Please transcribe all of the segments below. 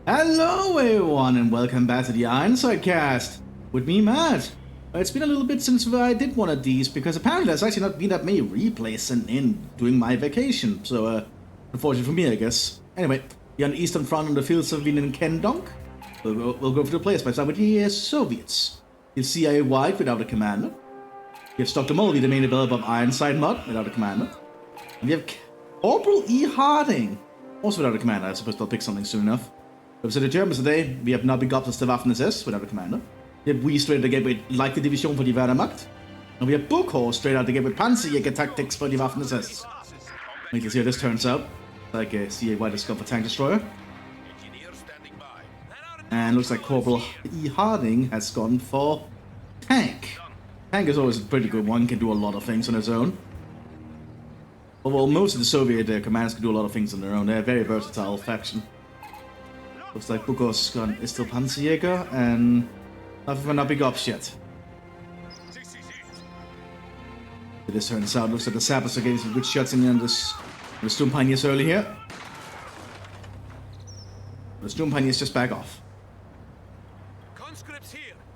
Hello everyone and welcome back to the Ironside cast with me, Matt. It's been a little bit since I did one of these because apparently there's actually not been that many replays sent in during my vacation, so unfortunate for me, I guess. Anyway, you're on the eastern front on the fields of Wien and Kendonk. We'll go through the place by start with the Soviets. You'll see a White without a commander. You have Dr. Mulvey, the main developer of Ironside mod, without a commander. And you have Corporal E. Harding, also without a commander. I suppose they'll pick something soon enough. So the Germans today, we have Navigables der Waffen-SS without a commander. We have We straight out the gate with like the Division for the Wehrmacht. And we have Buchhorst straight out the gate with Panzerjäger Tactics for the Waffen-SS. You can see how this turns out. Like a CA-Y Discover Tank Destroyer. And looks like Corporal E. Harding has gone for Tank. Tank is always a pretty good one, can do a lot of things on its own. Well, most of the Soviet commanders can do a lot of things on their own. They're a very versatile faction. Looks like Buchhorst's gun is still Panzerjäger, and nothing for not big ups yet. This turns out, looks like the Sappers are getting some good shots in on the Storm Pioneers early here. The Storm Pioneers just back off.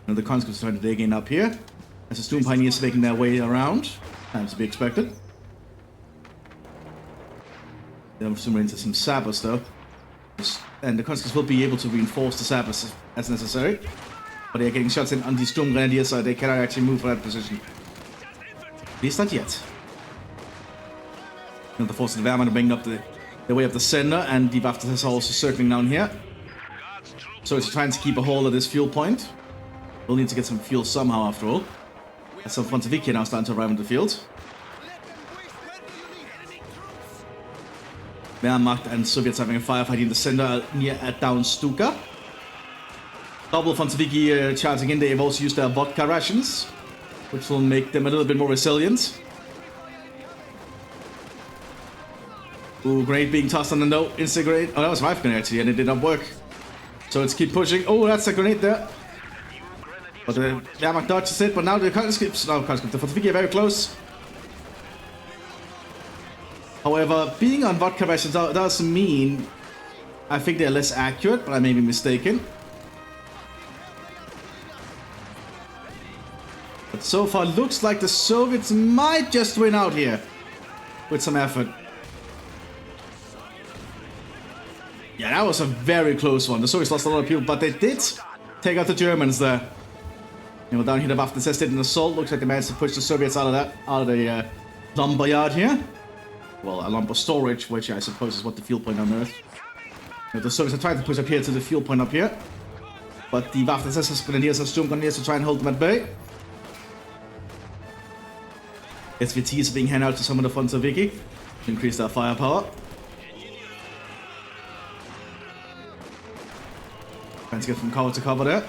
And the conscripts are trying to dig in up here, as the Storm Pioneers are making their way around. Times to be expected. They'll zoom into some Sappers though. And the conscripts will be able to reinforce the Sappers as necessary. But they're getting shots in on the Storm Grenadiers, so they cannot actually move for that position. At least not yet. And the force of the Wehrmacht are bringing up the way up the center, and the Waffen-SS are also circling down here. So it's trying to keep a hold of this fuel point. We'll need to get some fuel somehow after all. As some Fortification now starting to arrive on the field. Wehrmacht and Soviets having a firefight in the center near at down Stuka. Double Fortification charging in. They've also used their vodka rations, which will make them a little bit more resilient. Ooh, grenade being tossed on the no. Instant grenade. Oh, that was 5 grenade actually, and it did not work. So let's keep pushing. Oh, that's a grenade there. But the Wehrmacht dodges it, but now the conscripts. No, conscripts. The Fortification are very close. However, being on vodka rations does mean I think they're less accurate, but I may be mistaken. But so far, looks like the Soviets might just win out here with some effort. Yeah, that was a very close one. The Soviets lost a lot of people, but they did take out the Germans there. And down here, the Waffen-SS did an assault. Looks like they managed to push the Soviets out of the lumber yard here. Well, a lumber storage, which I suppose is what the fuel point on Earth. The Soviets are trying to push up here to the fuel point up here. But the Waffen-SS Grenadiers and Storm Grenadiers to try and hold them at bay. SVTs are being handed out to some of the Fonzaviki to increase their firepower. Trying to get from cover to cover there.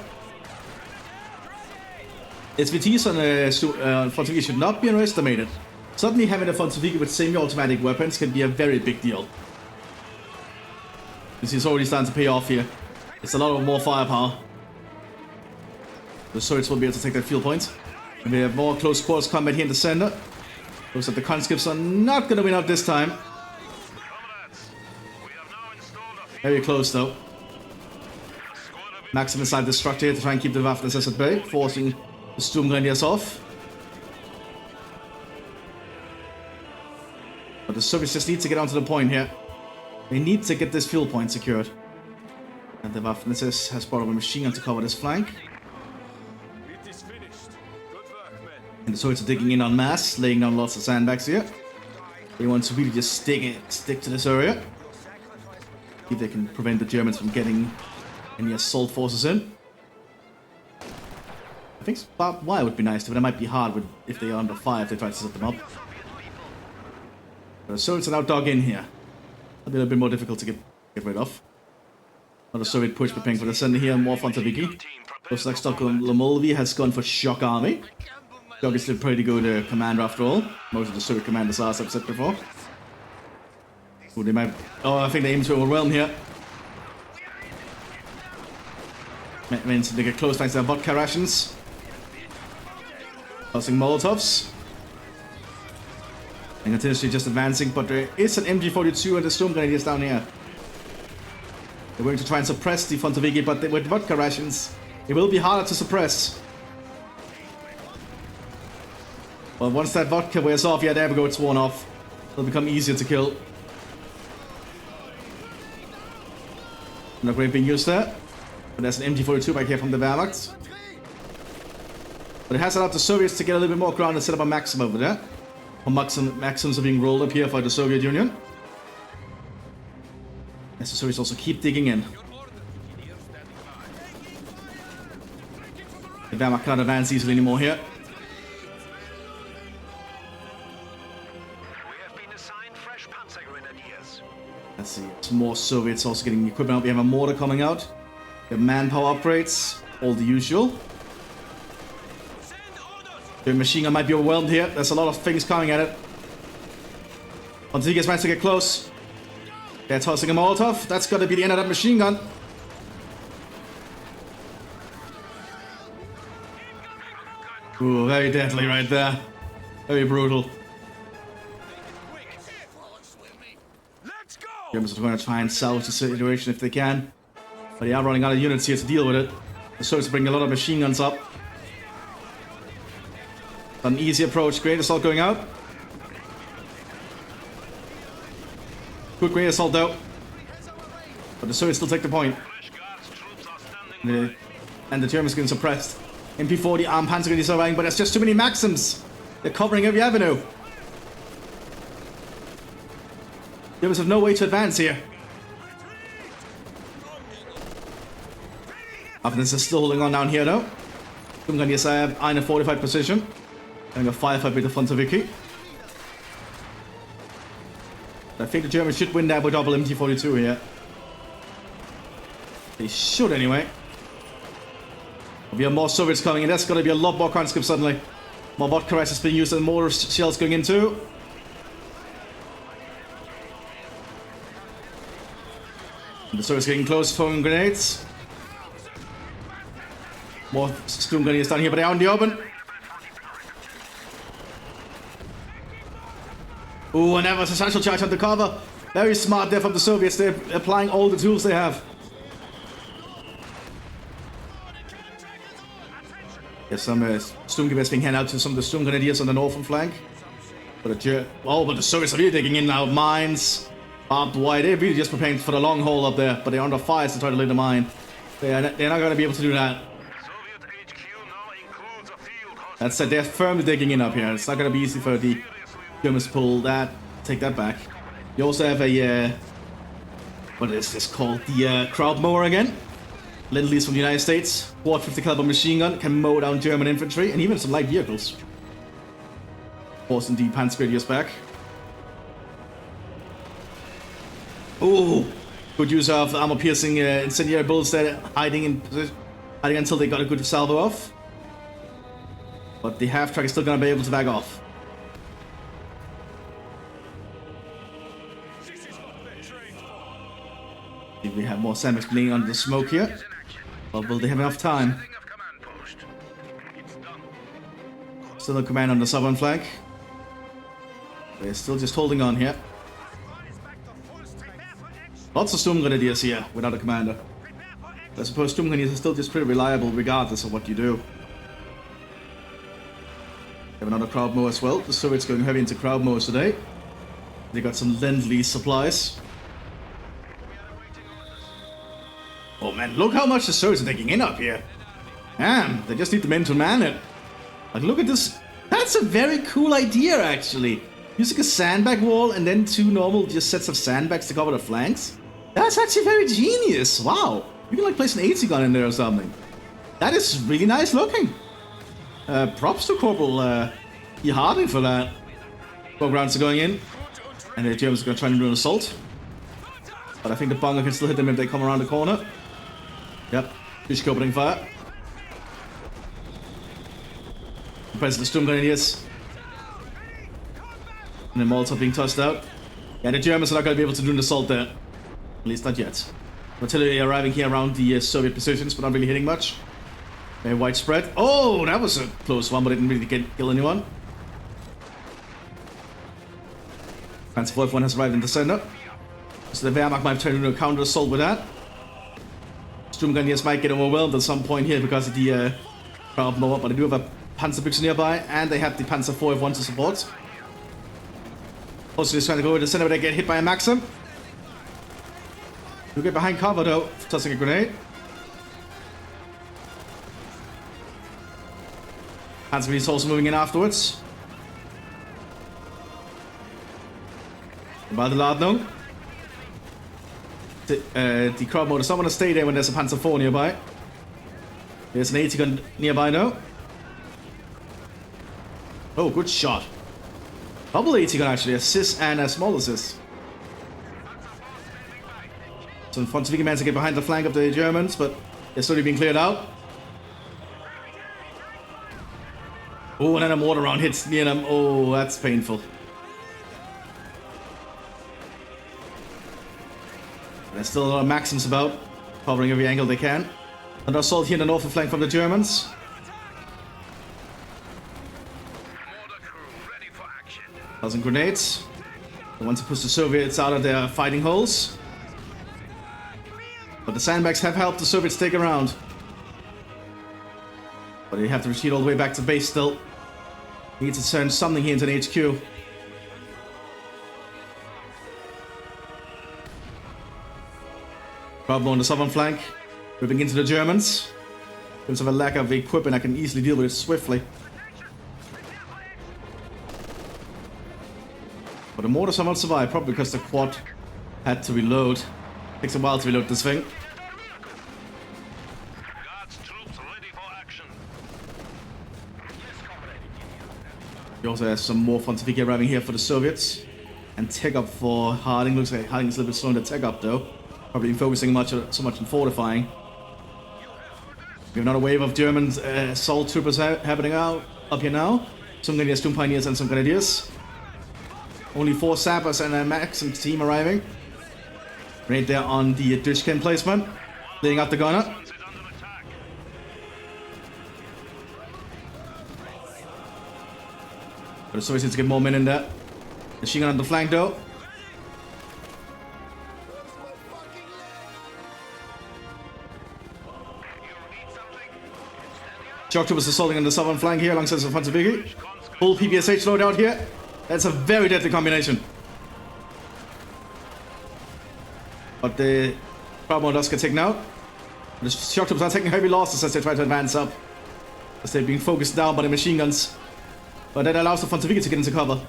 SVTs on Fonzaviki should not be underestimated. Suddenly having a Fonzaviki with semi-automatic weapons can be a very big deal. This is already starting to pay off here. It's a lot more firepower. The Soviets will be able to take that fuel point. And we have more close quarters combat here in the center. Looks like the conscripts are not going to win out this time. Very close though. Maximum side destructor here to try and keep the Waffen-SS at bay, forcing the Storm Grenadiers off. But the Soviets just need to get onto the point here. They need to get this fuel point secured. And the Waffen-SS has brought up a machine gun to cover this flank. And the Soviets are digging in en masse, laying down lots of sandbags here. They want to really just stick to this area. See if they can prevent the Germans from getting any assault forces in. I think barbed wire would be nice, but it might be hard if they are under fire if they try to set them up. The Soviets are now dug in here. It'll be a little bit more difficult to get rid of. Another Soviet push preparing for the center here, more Fonzaviki. Looks like Stockholm Lamolvi has gone for Shock Army. Shock is still pretty good commander after all. Most of the Soviet commanders are, as I've said before. Ooh, they might... Oh, I think they aim to overwhelm here. Means they get close thanks to their vodka rations. Tossing Molotovs. And continuously just advancing, but there is an MG42 and the Storm Grenadiers down here. They're going to try and suppress the Fortification, but with vodka rations, it will be harder to suppress. Well, once that vodka wears off, yeah, there we go, it's worn off. It'll become easier to kill. Not great being used there. But there's an MT-42 back here from the Wehrmacht. But it has allowed the Soviets to get a little bit more ground and set up a Maxim over there. Or Maxims are being rolled up here for the Soviet Union. As the Soviets also keep digging in. The Wehrmacht can't advance easily anymore here. Let's see, some more Soviets also getting equipment out. We have a mortar coming out. We have manpower upgrades, all the usual. The machine gun might be overwhelmed here. There's a lot of things coming at it. Until he gets managed to get close. They're tossing a Molotov. That's got to be the end of that machine gun. Ooh, very deadly right there. Very brutal. Germans are going to try and salvage the situation if they can. But they are running out of units here to deal with it. The Soviets bring a lot of machine guns up. An easy approach. Great assault going out. Good great assault though. But the Soviets still take the point. And the Germans getting suppressed. MP40 armed Panzergrenadiers are arriving, but there's just too many Maxims. They're covering every avenue. Germans have no way to advance here. Mthis is still holding on down here though. Sturmgrenadiers are in a fortified position. Having a firefight with the Fortification. I think the Germans should win that with double MT-42 here. They should anyway. We have more Soviets coming in. That's going to be a lot more conscripts suddenly. More vodka rations being used and more shells going in too. The Soviets getting close, throwing grenades. More Sturmgrenadiers down here, but they're out in the open. Ooh, and that was a substantial charge on the cover. Very smart there from the Soviets. They're applying all the tools they have. There's some Sturmgewehr being handed out to some of the Sturmgrenadiers on the northern flank. But the Soviets are really digging in now. Mines, barbed wire. They're really just preparing for the long haul up there. But they're under fire to try to lay the mine. They're not going to be able to do that. That said, they're firmly digging in up here. It's not going to be easy for the Germans to pull that, take that back. You also have a, what is this called? The crowd mower again. Lend-Lease from the United States. 450 caliber machine gun, can mow down German infantry and even some light vehicles. Forcing the Panzergrenadiers back. Ooh, good use of armor-piercing incendiary bullets there, hiding in position, hiding until they got a good salvo off. But the half-track is still going to be able to back off. We have more sandbags bleeding under the smoke here. But will they have enough time? Still no command on the southern flank. They're still just holding on here. Lots of Sturmgrenadiers here without a commander. I suppose Sturmgrenadiers are still just pretty reliable regardless of what you do. Have another crowd mower as well. The Soviets going heavy into crowd mowers today. They got some Lend-Lease supplies. Oh man, look how much the Soviets are taking in up here. Man, they just need the men to man it. Like, look at this. That's a very cool idea, actually. Using a sandbag wall and then two normal just sets of sandbags to cover the flanks. That's actually very genius. Wow. You can like place an AT gun in there or something. That is really nice looking. Props to Corporal E. Harding for that. 4 rounds are going in. And the Germans are going to try and do an assault. But I think the bunker can still hit them if they come around the corner. Yep. Fish opening fire. Press the Sturmgrenadiers. And the Molotov being tossed out. Yeah, the Germans are not going to be able to do an assault there. At least not yet. Artillery arriving here around the Soviet positions, but not really hitting much. Very widespread. Oh, that was a close one, but it didn't really kill anyone. Panzer Wolf 1 has arrived in the center. So the Wehrmacht might turn into a counter-assault with that. Sturmgrenadiers might get overwhelmed at some point here because of the crowd blow-up, but they do have a Panzerbüchse nearby, and they have the Panzer IV F1 to support. Also just trying to go to the center, but they get hit by a Maxim. You get behind cover though, tossing a grenade. Panzer is also moving in afterwards. By the Ladnung. The crowd mode does not want to stay there when there's a Panzer IV nearby. There's an 80 gun nearby now. Oh, good shot. Double 80 gun actually, assist and a small assist. Some Fortification men to get behind the flank of the Germans, but they're slowly being cleared out. Oh, and then a mortar round hits near them. Oh, that's painful. There's still a lot of Maxims about, covering every angle they can. Another assault here in the northern flank from the Germans. Thousand grenades. They want to push the Soviets out of their fighting holes. But the sandbags have helped the Soviets take around. But they have to retreat all the way back to base still. Need to turn something here into an HQ. Bravo on the southern flank. Ripping into the Germans. In terms of a lack of equipment, I can easily deal with it swiftly. But the mortars have not survived, probably because the quad had to reload. Takes a while to reload this thing. You also have some more Fortification arriving here for the Soviets. And tech up for Harding. Looks like Harding's a little bit slow in the tech up though. Probably focusing so much on fortifying. We have another wave of German assault troopers happening up here now. Some Grenadiers, Doom Pioneers, and some Grenadiers. Only 4 sappers and a Maxim team arriving. Right there on the Dushkin placement. Leading up the gunner. But the Soviets need to get more men in there. Machine gun on the flank though. Shock troopers assaulting on the southern flank here alongside the Panzer. Full PPSH loadout here. That's a very deadly combination. But the Bravo does get taken out. The shock troopers are taking heavy losses as they try to advance up. As they're being focused down by the machine guns. But that allows the Fortification to get into cover.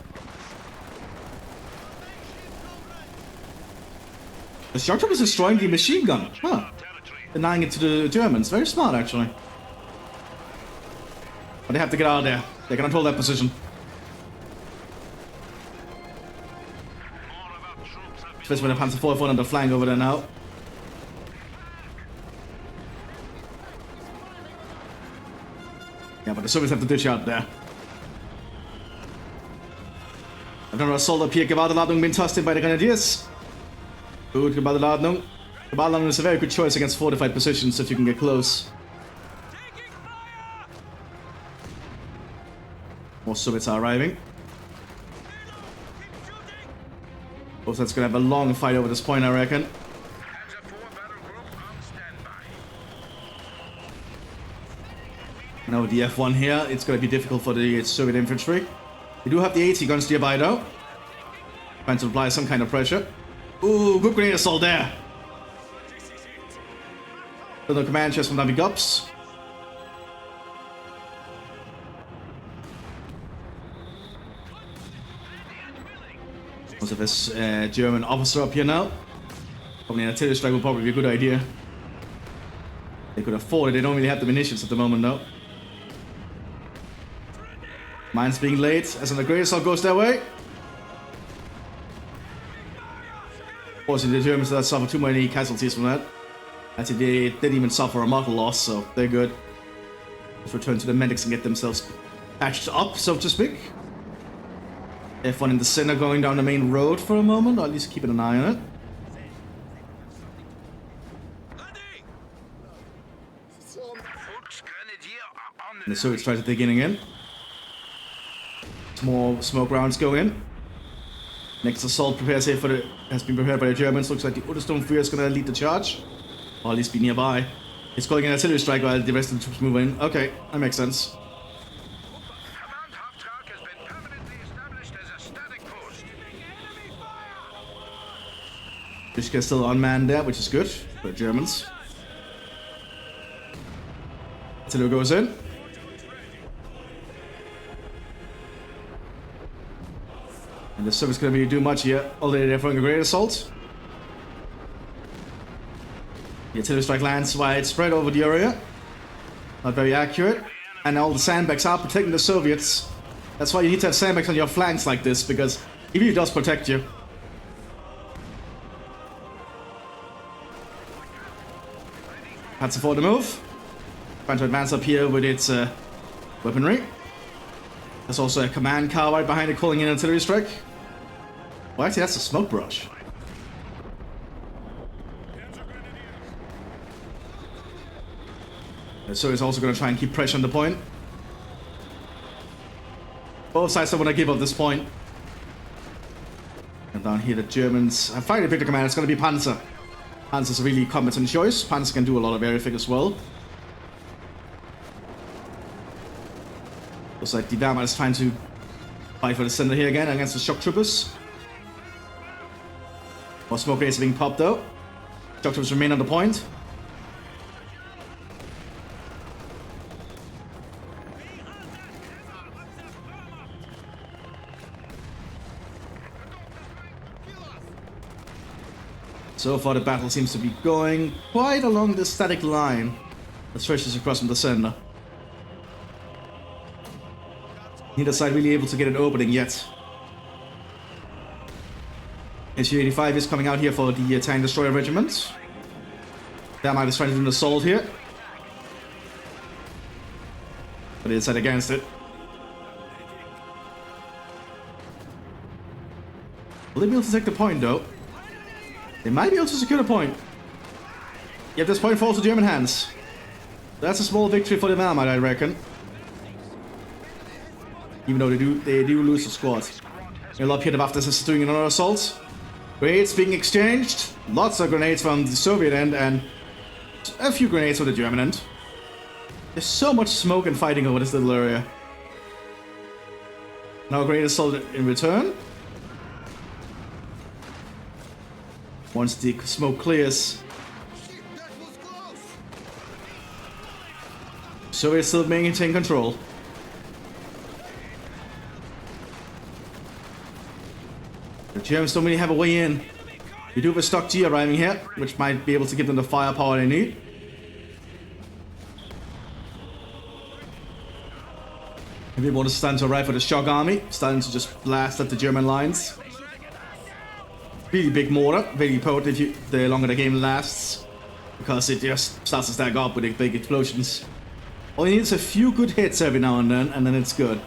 The shock troopers destroying the machine gun. Huh. Denying it to the Germans. Very smart actually. But they have to get out of there. They cannot hold that position. Especially when the Panzer IV on the flank over there now. Yeah, but the Soviets have to ditch out there. Another assault up here. Gewadeladung being tossed in by the Grenadiers. Good, Gewadeladung. Gewadeladung is a very good choice against fortified positions if you can get close. More Soviets are arriving. Both sides gonna have a long fight over this point, I reckon. Now with the F1 here, it's gonna be difficult for the Soviet infantry. We do have the 80 guns nearby though. Trying to apply some kind of pressure. Ooh, good grenade assault there. Little command chest from Navi Gups. Also this German officer up here now. Probably an artillery strike would probably be a good idea. They could afford it, they don't really have the munitions at the moment though. Mines being laid as an grenade assault goes their way. Fortunately the Germans did not suffer too many casualties from that. Actually they didn't even suffer a mortal loss, so they're good. Let's return to the medics and get themselves patched up, so to speak. F1 in the center going down the main road for a moment, or at least keeping an eye on it. And the Soviets try to dig in again. More smoke rounds go in. Next assault prepares here has been prepared by the Germans. Looks like the Udesturmfeuer is going to lead the charge. Or at least be nearby. He's calling an artillery strike while the rest of the troops move in. Okay, that makes sense. Ishka's still unmanned there, which is good for the Germans. Artillery goes in. And the service gonna be do much here. Already they're throwing a great assault. The artillery strike lands widespread over the area. Not very accurate. And all the sandbags are protecting the Soviets. That's why you need to have sandbags on your flanks like this, because it really does protect you. That's for the move. Trying to advance up here with its weaponry. There's also a command car right behind it calling in an artillery strike. Well, actually, that's a smoke brush. So he's also going to try and keep pressure on the point. Both sides don't want to give up this point. And down here, the Germans have finally picked a command. It's going to be Panzer. Panzer's a really competent choice. Panzer can do a lot of everything as well. Looks like the Wehrmacht is trying to fight for the center here again against the shock troopers. More smoke grenades are being popped though. Shock troopers remain on the point. So far the battle seems to be going quite along this static line that stretches across from the center. Neither side really able to get an opening yet. SU-85 is coming out here for the tank destroyer regiment. Wehrmacht is trying to do an assault here. But it's set against it. Will they be able to take the point though? They might be able to secure the point. Yet this point falls to German hands. That's a small victory for the Wehrmacht, I reckon. Even though they do lose the squad. They'll up here, the Mthis is doing another assault. Grenades being exchanged. Lots of grenades from the Soviet end and a few grenades from the German end. There's so much smoke and fighting over this little area. Now a grenade assault in return. Once the smoke clears. Soviets still maintain control. The Germans don't really have a way in. We do have a stock G arriving here, which might be able to give them the firepower they need. Maybe want to stand to arrive for the shock army, starting to just blast at the German lines. Really big mortar, very potent the longer the game lasts, because it just starts to stack up with the big explosions. All you need is a few good hits every now and then it's good.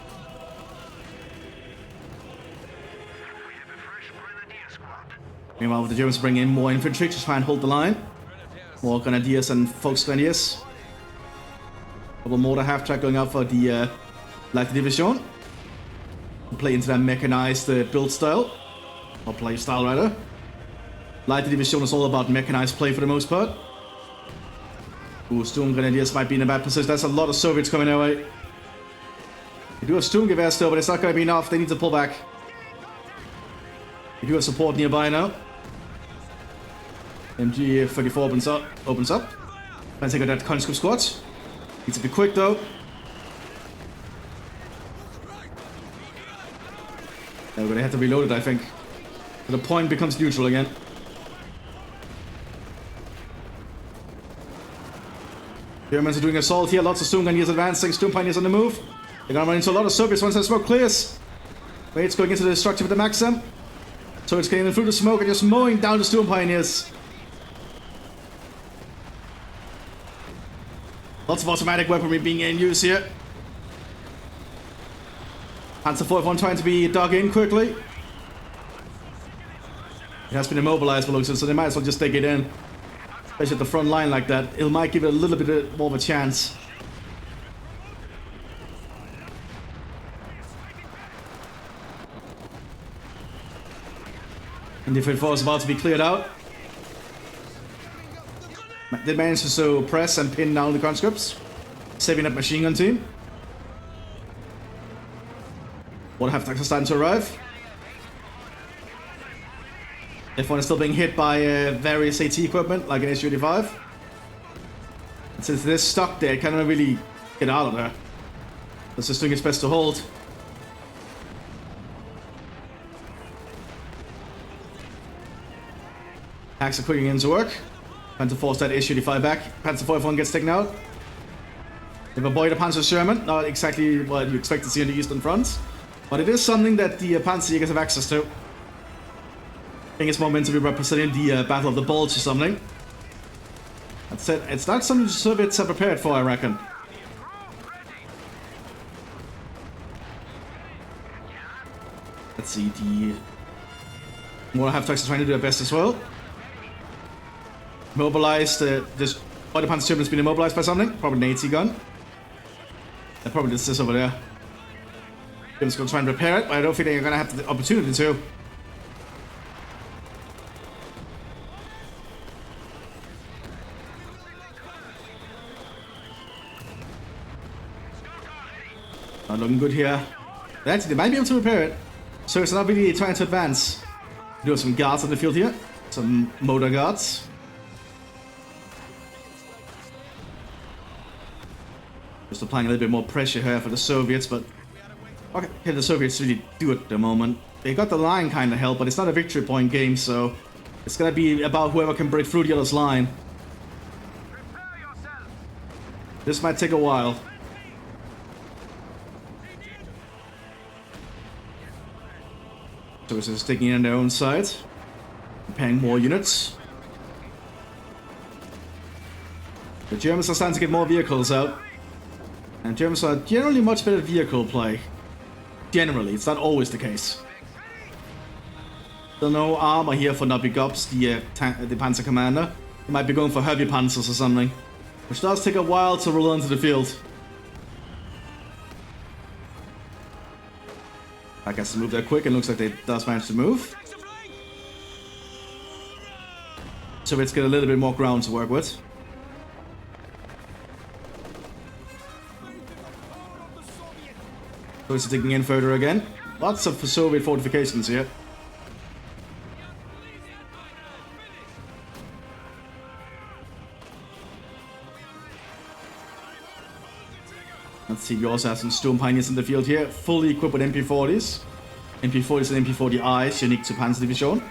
Meanwhile, the Germans bring in more infantry to try and hold the line. More grenadiers and Volksgrenadiers. Couple mortar half-track going out for the Light Division. Play into that mechanized build style. Or play style, rather. Light Division is all about mechanized play for the most part. Ooh, Sturm Grenadiers might be in a bad position. There's a lot of Soviets coming their way. They do have Sturmgewehr still, but it's not going to be enough. They need to pull back. We do have support nearby now. MG-34 opens up. Let's take out that conscript squad. Needs to be quick though. We're going to have to reload it, I think. The point becomes neutral again. Germans are doing assault here. Lots of Sturm Pioneers advancing. Sturm Pioneers on the move. They're going to run into a lot of Soviets once the smoke clears. Wade's going into the destructive with the Maxim. So it's getting through the smoke and just mowing down the Sturm Pioneers. Lots of automatic weaponry being in use here. Panzer 41 trying to be dug in quickly. It has been immobilized for looks, so they might as well just take it in. Especially at the front line like that. It might give it a little bit more of a chance. And the infantry is about to be cleared out. They managed to so press and pin down the conscripts, saving that machine gun team. What have Texas time to arrive? Everyone is still being hit by various AT equipment, like an SU-85. And since they're stuck there, it cannot really get out of there. It's just doing its best to hold. Hacks are quickly into work. Trying to force that SU-85 back. Panzer 41 gets taken out. They've avoided a Panzer Sherman, not exactly what you expect to see on the Eastern Front. But it is something that the Panzerjägers have access to. I think it's more meant to be representing the Battle of the Bulge or something. That's it. It's not something the Soviets are prepared for, I reckon. Let's see, the Warhammer Texas trying to do their best as well. Mobilized, this other Panzer Sherman has been immobilized by something. Probably an AT gun. Probably this over there. I'm just going to try and repair it, but I don't think they're going to have the opportunity to. Not looking good here. Actually, they might be able to repair it. So it's not really trying to advance. We do have some guards on the field here. Some motor guards. Just applying a little bit more pressure here for the Soviets, but okay, the Soviets really do it at the moment. They got the line kind of held, but it's not a victory point game, so it's gonna be about whoever can break through the other's line. This might take a while. So it's just taking in on their own side, repairing more units. The Germans are starting to get more vehicles out. And Germans are generally much better at vehicle play. Generally, it's not always the case. Still no armor here for Nobby Gobbs, the Panzer Commander. He might be going for heavy panzers or something. Which does take a while to roll onto the field. I guess to move there quick, and looks like they does manage to move. So let's get a little bit more ground to work with. So it's digging in further again. Lots of Soviet fortifications here. Let's see, we also have some Storm Pioneers in the field here, fully equipped with MP40s. MP40s and MP40Is, unique to Panzer Division.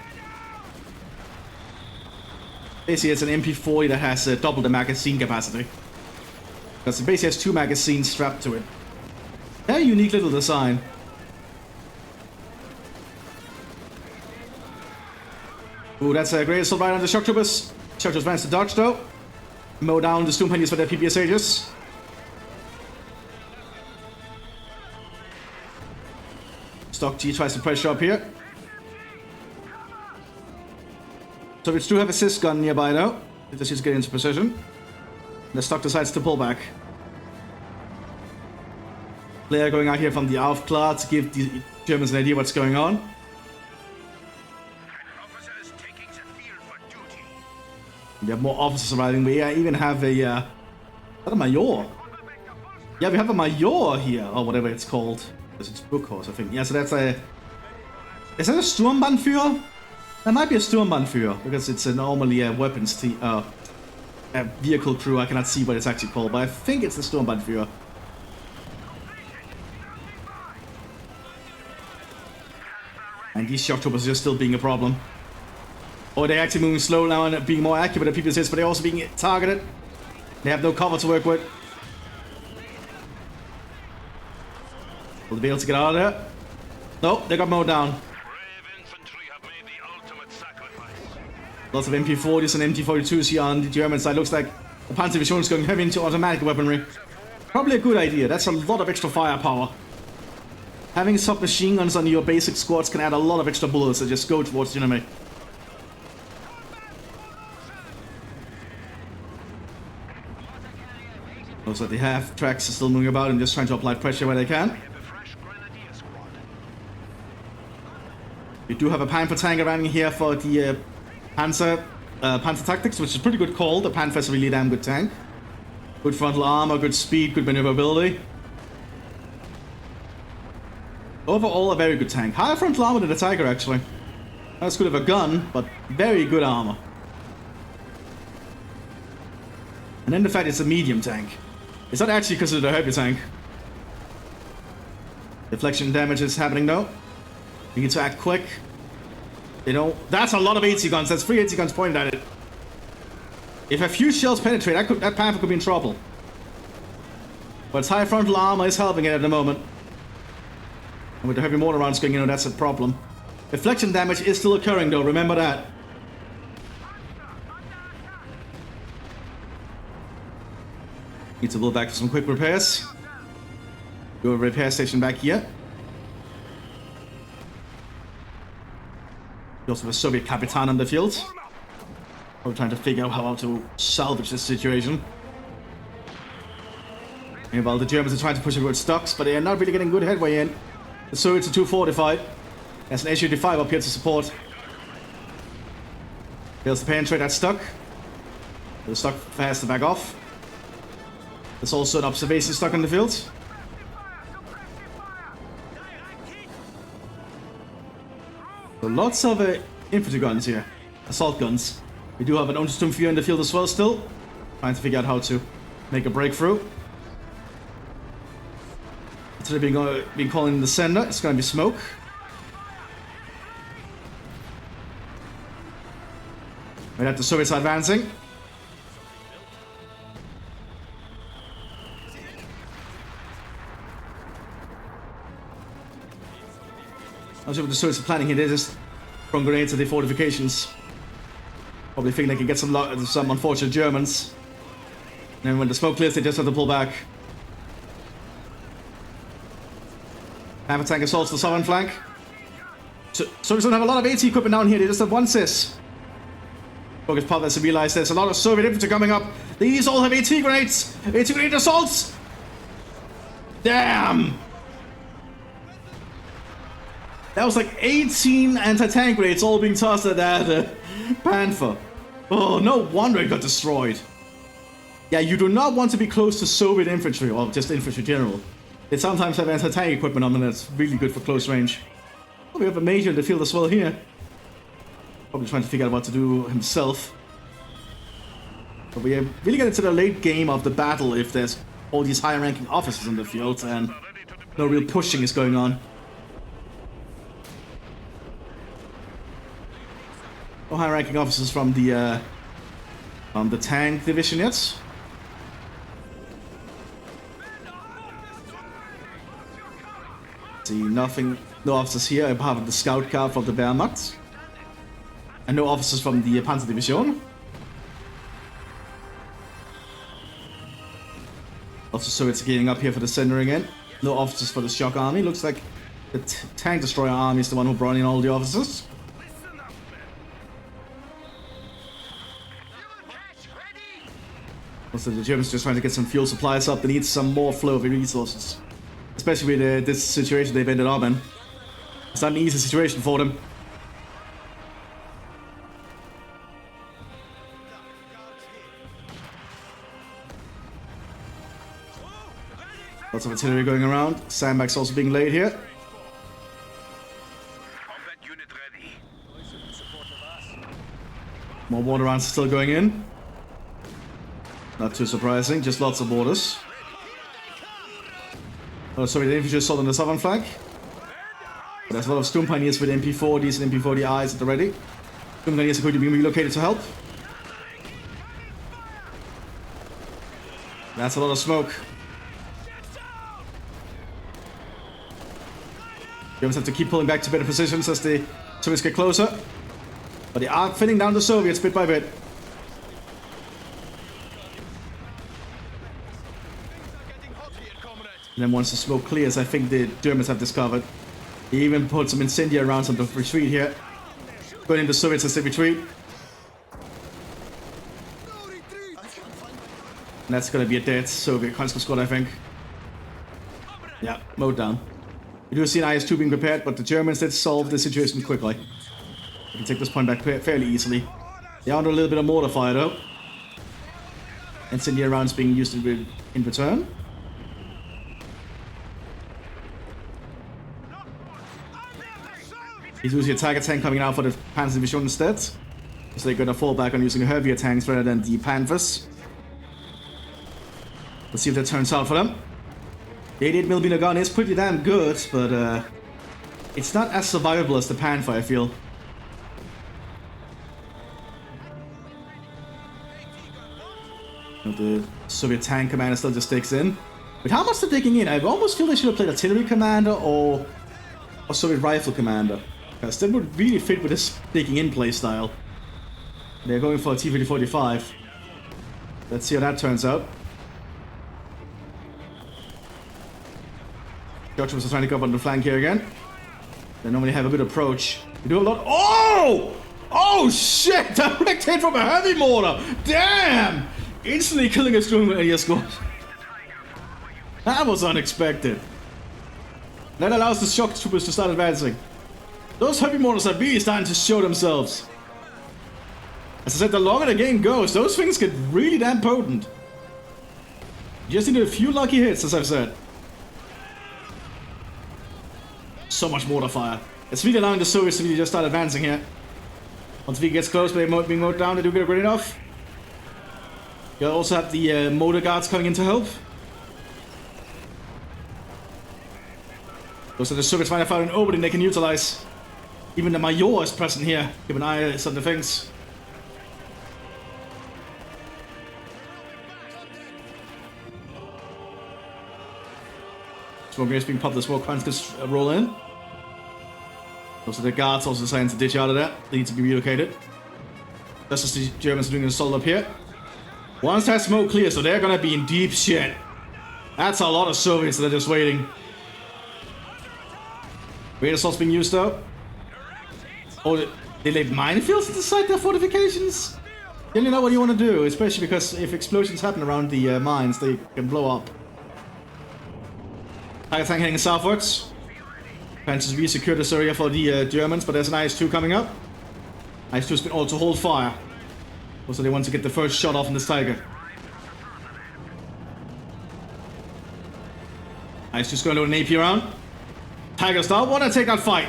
Basically, it's an MP40 that has double the magazine capacity. Because it basically has 2 magazines strapped to it. Very unique little design. Ooh, that's a great assault right on the shock troopers. Shock troopers managed to dodge though. Mow down the Storm Pioneers for their PPSHs. Stock G tries to pressure up here. So we do have a assist gun nearby now. It just needs to get into position. The Stock decides to pull back. Player going out here from the Aufklar to give the Germans an idea what's going on. We have more officers arriving. We even have a, is that a Major? Yeah, we have a Major here, or whatever it's called. It's Buchhaus, I think. Yeah, so that's a... Is that a Sturmbannführer? That might be a Sturmbannführer, because it's normally a weapons team, a vehicle crew. I cannot see what it's actually called, but I think it's the Sturmbannführer. And these shock troopers are just still being a problem. Or they're actually moving slow now and being more accurate at people's hits, but they're also being targeted. They have no cover to work with. Will they be able to get out of there? No, they got mowed down. Lots of MP40s and MP42s here on the German side. Looks like the Panzer Division is going heavy into automatic weaponry. Probably a good idea. That's a lot of extra firepower. Having submachine guns on your basic squads can add a lot of extra bullets that just go towards the enemy. Looks like the half tracks are still moving about and just trying to apply pressure where they can. We do have a Panzer tank around here for the Panzer. Panzer Tactics, which is pretty good call. The Panther's a really damn good tank. Good frontal armor, good speed, good maneuverability. Overall, a very good tank. Higher frontal armor than the Tiger, actually. Not as good of a gun, but very good armor. And then the fact it's a medium tank. It's not actually considered a heavy tank. Deflection damage is happening though. You need to act quick. You know, that's a lot of AT guns. That's 3 AT guns pointed at it. If a few shells penetrate, that Panther could be in trouble. But its high frontal armor is helping it at the moment. And with the heavy mortar rounds going, you know, that's a problem. Deflection damage is still occurring though, remember that. Need to build back for some quick repairs. Do a repair station back here. We also have a Soviet Capitan on the field. We're trying to figure out how to salvage this situation. Meanwhile, the Germans are trying to push towards stocks, but they are not really getting good headway in. The Soviets are too fortified. There's an SU-5 up here to support. Fails to penetrate that stock. The stock has to back off. There's also an observation stock in the field. So lots of infantry guns here. Assault guns. We do have an Untersturmführer in the field as well still. Trying to figure out how to make a breakthrough. Instead of being calling in the sender, it's going to be smoke. Right at the Soviets are advancing. I'm sure what the Soviets are planning here, they're just throwing grenades at the fortifications. Probably thinking they can get some unfortunate Germans. And then when the smoke clears, they just have to pull back. Panther tank assaults the southern flank. So Soviets don't have a lot of AT equipment down here, they just have one SIS. Focus part has to realize there's a lot of Soviet infantry coming up. These all have AT grenades! AT grenade assaults! Damn! That was like 18 anti-tank grenades all being tossed at that Panther. Oh, no wonder it got destroyed. Yeah, you do not want to be close to Soviet infantry, or just infantry general. They sometimes have anti-tank equipment on them that's really good for close range. Oh, we have a major in the field as well here. Probably trying to figure out what to do himself. But we really get into the late game of the battle if there's all these high-ranking officers in the field and no real pushing is going on. No high-ranking officers from the tank division yet. See, nothing, no officers here apart from the scout car from the Wehrmacht. And no officers from the Panzer Division. Also, Soviets getting up here for the centering in. No officers for the shock army. Looks like the tank destroyer army is the one who brought in all the officers. Also, the Germans just trying to get some fuel supplies up. They need some more flow of resources. Especially with this situation they've ended up in. It's not an easy situation for them. Lots of artillery going around. Sandbags also being laid here. More water rounds still going in. Not too surprising, just lots of mortars. Oh, sorry, the infantry assault on the southern flank. But there's a lot of Sturm Pioneers with MP40s and MP40Is at the ready. Sturm Pioneers are going to be relocated to help. That's a lot of smoke. Germans have to keep pulling back to better positions as the Soviets get closer. But they are thinning down the Soviets bit by bit. And then once the smoke clears, I think the Germans have discovered. They even put some incendiary rounds on the retreat here. Going into Soviets as they retreat. And that's gonna be a dead Soviet conscript squad, I think. Yeah, mowed down. We do see an IS-2 being prepared, but the Germans did solve the situation quickly. We can take this point back fairly easily. They are under a little bit of mortar fire though. Incendiary rounds being used in return. He's using a tiger tank coming out for the Panzer Division instead. So they're gonna fall back on using heavier tanks rather than the Panthers. Let's see if that turns out for them. The 88mm gun is pretty damn good, but it's not as survivable as the Panther, I feel. The Soviet tank commander still just sticks in. But how much they're digging in? I almost feel they should have played artillery commander or Soviet rifle commander. Because that would really fit with this digging in playstyle. They're going for a T-3045. Let's see how that turns out. Judgments are trying to go up on the flank here again. They normally have a good approach. We do a lot. Oh! Oh shit! Direct hit from a heavy mortar! Damn! Instantly killing a strong area squad. That was unexpected. That allows the shock troopers to start advancing. Those heavy mortars are really starting to show themselves. As I said, the longer the game goes, those things get really damn potent. You just need a few lucky hits, as I've said. So much mortar fire. It's really allowing the Soviets to really just start advancing here. Once V gets close, but they're being mowed down, they do get a grenade off. You also have the motor guards coming in to help. Those are the Soviets find out an opening they can utilize. Even the Major is present here. Keep an eye on the things. Smoke grenades being popped, the smoke cans can roll in. Those are the guards also deciding to ditch out of that. They need to be relocated. Just as the Germans are doing an assault up here. Once that smoke clears, so they're gonna be in deep shit. That's a lot of Soviets that are just waiting. Great assault's being used though. Oh, they laid minefields inside their fortifications? You don't know what you want to do, especially because if explosions happen around the mines, they can blow up. Tiger tank heading southwards. Panzers re-secure this area for the Germans, but there's an IS-2 coming up. IS-2's been ordered to hold fire. Also, they want to get the first shot off in this Tiger. IS-2's going to load an AP round. Tigers don't want to take that fight.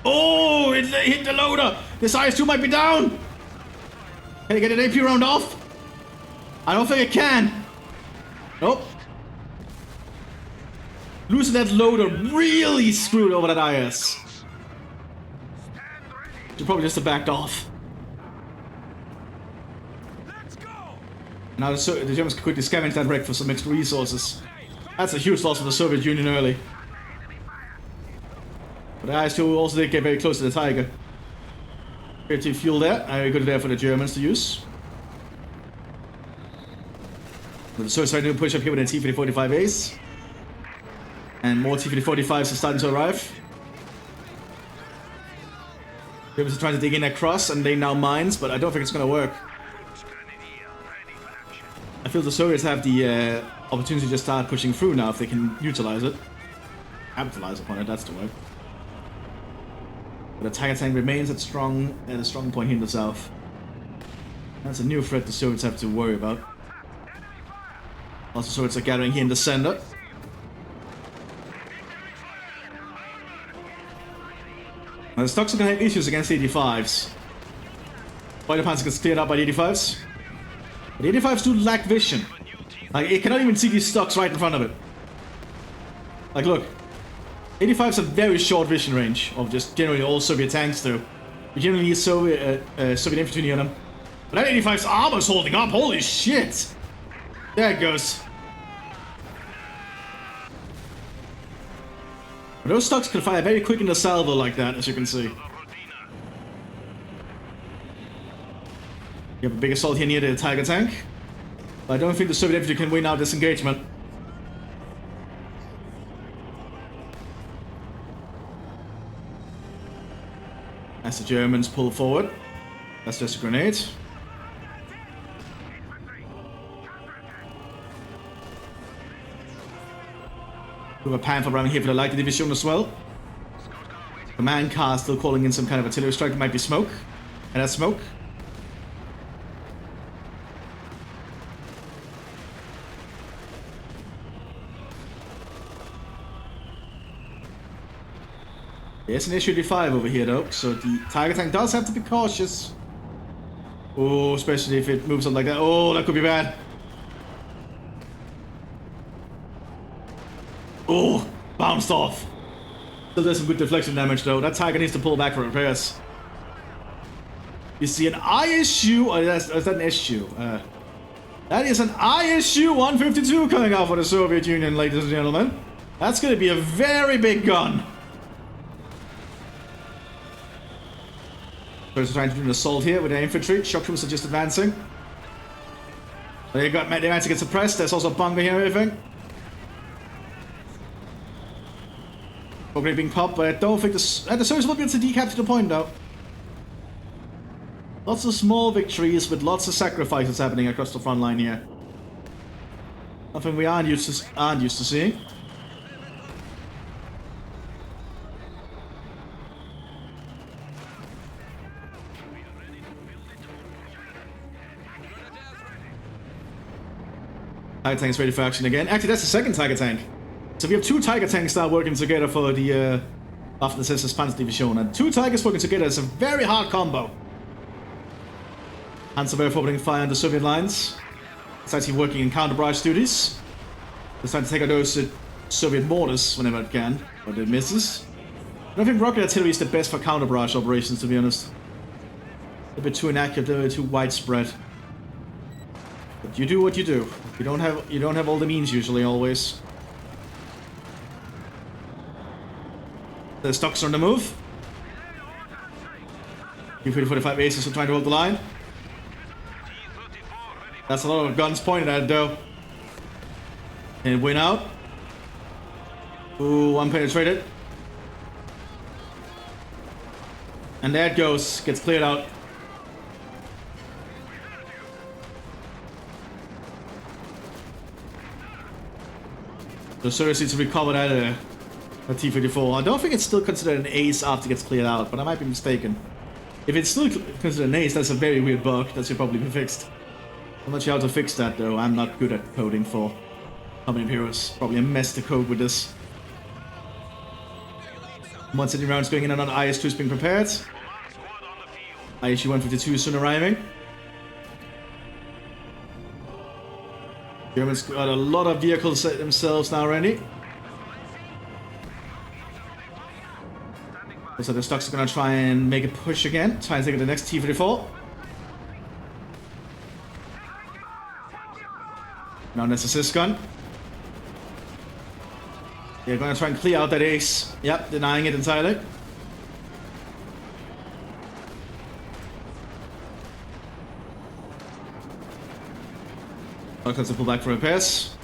Oh, it hit the loader. This IS-2 might be down. Can I get an AP round off? I don't think it can. Nope. Losing that loader really screwed over that IS. Should probably just have backed off. Now the Germans can quickly scavenge that wreck for some extra resources. That's a huge loss for the Soviet Union early. But the IS-2 also did get very close to the Tiger. Here to fuel that. Very good there for the Germans to use. But the Soviets are starting to push up here with a T-3045As. And more T-3045s are starting to arrive. Germans are trying to dig in across and lay down mines, but I don't think it's going to work. I feel the Soviets have the opportunity to just start pushing through now if they can utilize it. Capitalize upon it, that's the word. But the Tiger tank remains at a strong point here in the south. That's a new threat the Soviets have to worry about. Also, Soviets are gathering here in the center. Now, the stocks are going to have issues against the 85s. Fighter Panzer gets cleared out by the 85s. But the 85s do lack vision. Like, it cannot even see these stocks right in front of it. Like, look. 85s have very short vision range of just generally all Soviet tanks do. You generally need Soviet infantry near them. But that 85's armor's holding up, holy shit! There it goes. But those stocks can fire very quick in the salvo like that, as you can see. You have a big assault here near the Tiger tank. But I don't think the Soviet infantry can win out this engagement. As the Germans pull forward. That's just a grenade. We have a Panther running here for the Light Division as well. Command car still calling in some kind of artillery strike. It might be smoke. And that's smoke. There's an SU-85 over here though, so the Tiger tank does have to be cautious. Oh, especially if it moves on like that. Oh, that could be bad. Oh, bounced off. Still does some good deflection damage though. That Tiger needs to pull back for repairs. You see an ISU, or is that an SU? That is an ISU-152 coming out for the Soviet Union, ladies and gentlemen. That's going to be a very big gun. First trying to do an assault here with the infantry. Shock troops are just advancing. They got the advancing get suppressed. There's also a bunker here and everything. Probably being popped, but I don't think the Soviets will be able to decapture the point though. Lots of small victories with lots of sacrifices happening across the front line here. Nothing we aren't used to seeing. Tiger tank is ready for action again. Actually, that's the second Tiger tank. So we have two Tiger tanks now working together for the Mthis Panzerdivision, and two Tigers working together is a very hard combo. Panzerwehr opening fire on the Soviet lines. It's actually working in counter barrage duties. It's trying to take out those Soviet mortars whenever it can, but it misses. I don't think rocket artillery is the best for counter barrage operations, to be honest. A bit too inaccurate, a bit too widespread. But you do what you do. You don't have all the means usually, always. The stocks are on the move. U-45 aces are trying to hold the line. That's a lot of guns pointed at it though. Can it win out? Ooh, one penetrated. And there it goes. Gets cleared out. The Soviets need to recover that T-54. I don't think it's still considered an ace after it gets cleared out, but I might be mistaken. If it's still considered an ace, that's a very weird bug. That should probably be fixed. I'm not sure how to fix that though. I'm not good at coding for Company of Heroes. Probably a mess to code with this. 170 rounds going in and another IS-2 is being prepared. ISU-152 is soon arriving. Germans got a lot of vehicles themselves now already. So the stocks are gonna try and make a push again. Try and take the next T-54. Now that's a assist gun. They're gonna try and clear out that ace. Yep, denying it entirely. Stocks to pull back for repairs.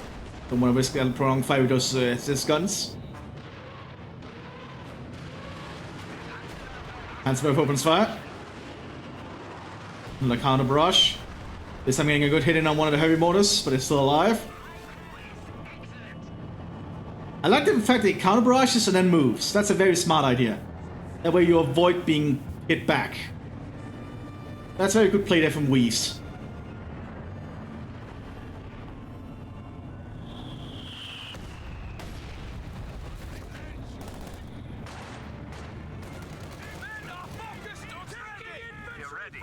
Don't want to risk a prolonged fight with those assist guns. Panzerwerfer opens fire. Another counter barrage. This time getting a good hit in on one of the heavy mortars, but it's still alive. I like the fact that it counter barrages and then moves. That's a very smart idea. That way you avoid being hit back. That's a very good play there from Mthis.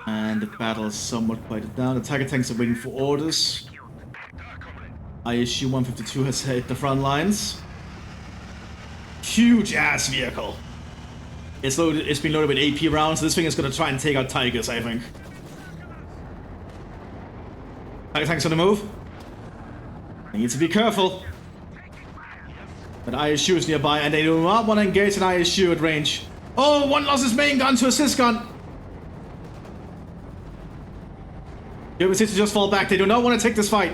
And the battle is somewhat quieted down. The Tiger tanks are waiting for orders. ISU-152 has hit the front lines. Huge ass vehicle. It's been loaded with AP rounds. This thing is going to try and take out Tigers, I think. Tiger tanks on the move. They need to be careful. But ISU is nearby, and they do not want to engage an ISU at range. Oh, one lost his main gun to assist gun. Germans need to just fall back. They do not want to take this fight.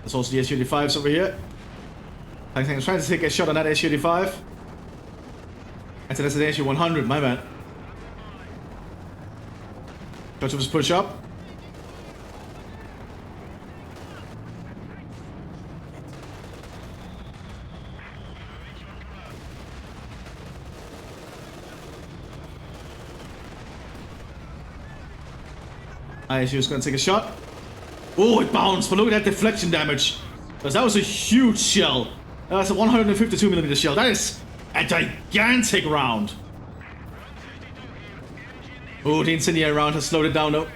There's also the SU-85s over here. I think I'm trying to take a shot on that SU-85. I said that's an SU-100, my bad. Got to just push up. ISU is gonna take a shot. Oh, it bounced, but look at that deflection damage. Because that was a huge shell. That was a 152mm shell. That is a gigantic round. Oh, the incendiary round has slowed it down though.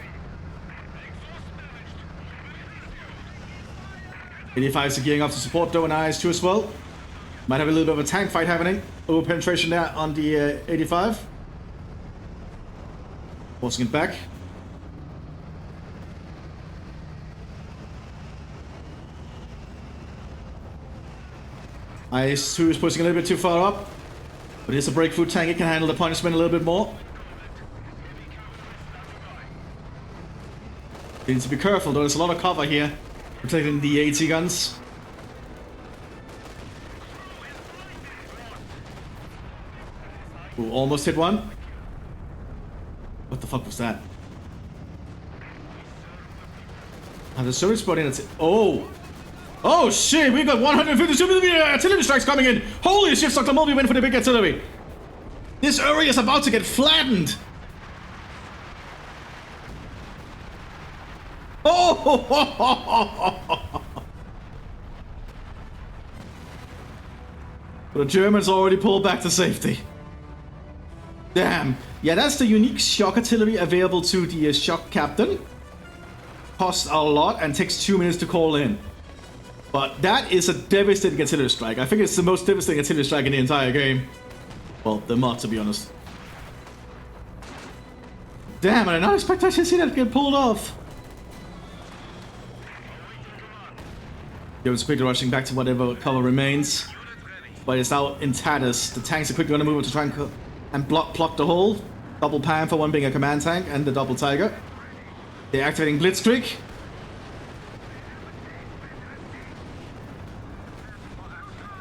85 is gearing up to support though, and IS2 as well. Might have a little bit of a tank fight happening. Over penetration there on the 85. Forcing it back. IS2 is pushing a little bit too far up. But it's a breakthrough tank, it can handle the punishment a little bit more. You need to be careful though, there's a lot of cover here. Protecting the AT guns. Ooh, almost hit one. What the fuck was that? The service body in it. Oh! Oh shit, we got 152mm artillery strikes coming in! Holy shit, Dr. Mulvey went for the big artillery! This area is about to get flattened! Oh! The Germans already pulled back to safety. Damn. Yeah, that's the unique shock artillery available to the shock captain. Costs a lot and takes 2 minutes to call in. But that is a devastating artillery strike. I think it's the most devastating artillery strike in the entire game. Well, the mod, to be honest. Damn, I did not expect to see that get pulled off. It's quickly rushing back to whatever cover remains. But it's now in tatters. The tanks are quickly going to move to try and block the hole. Double Panther, one being a command tank, and the double Tiger. They're activating Blitzkrieg.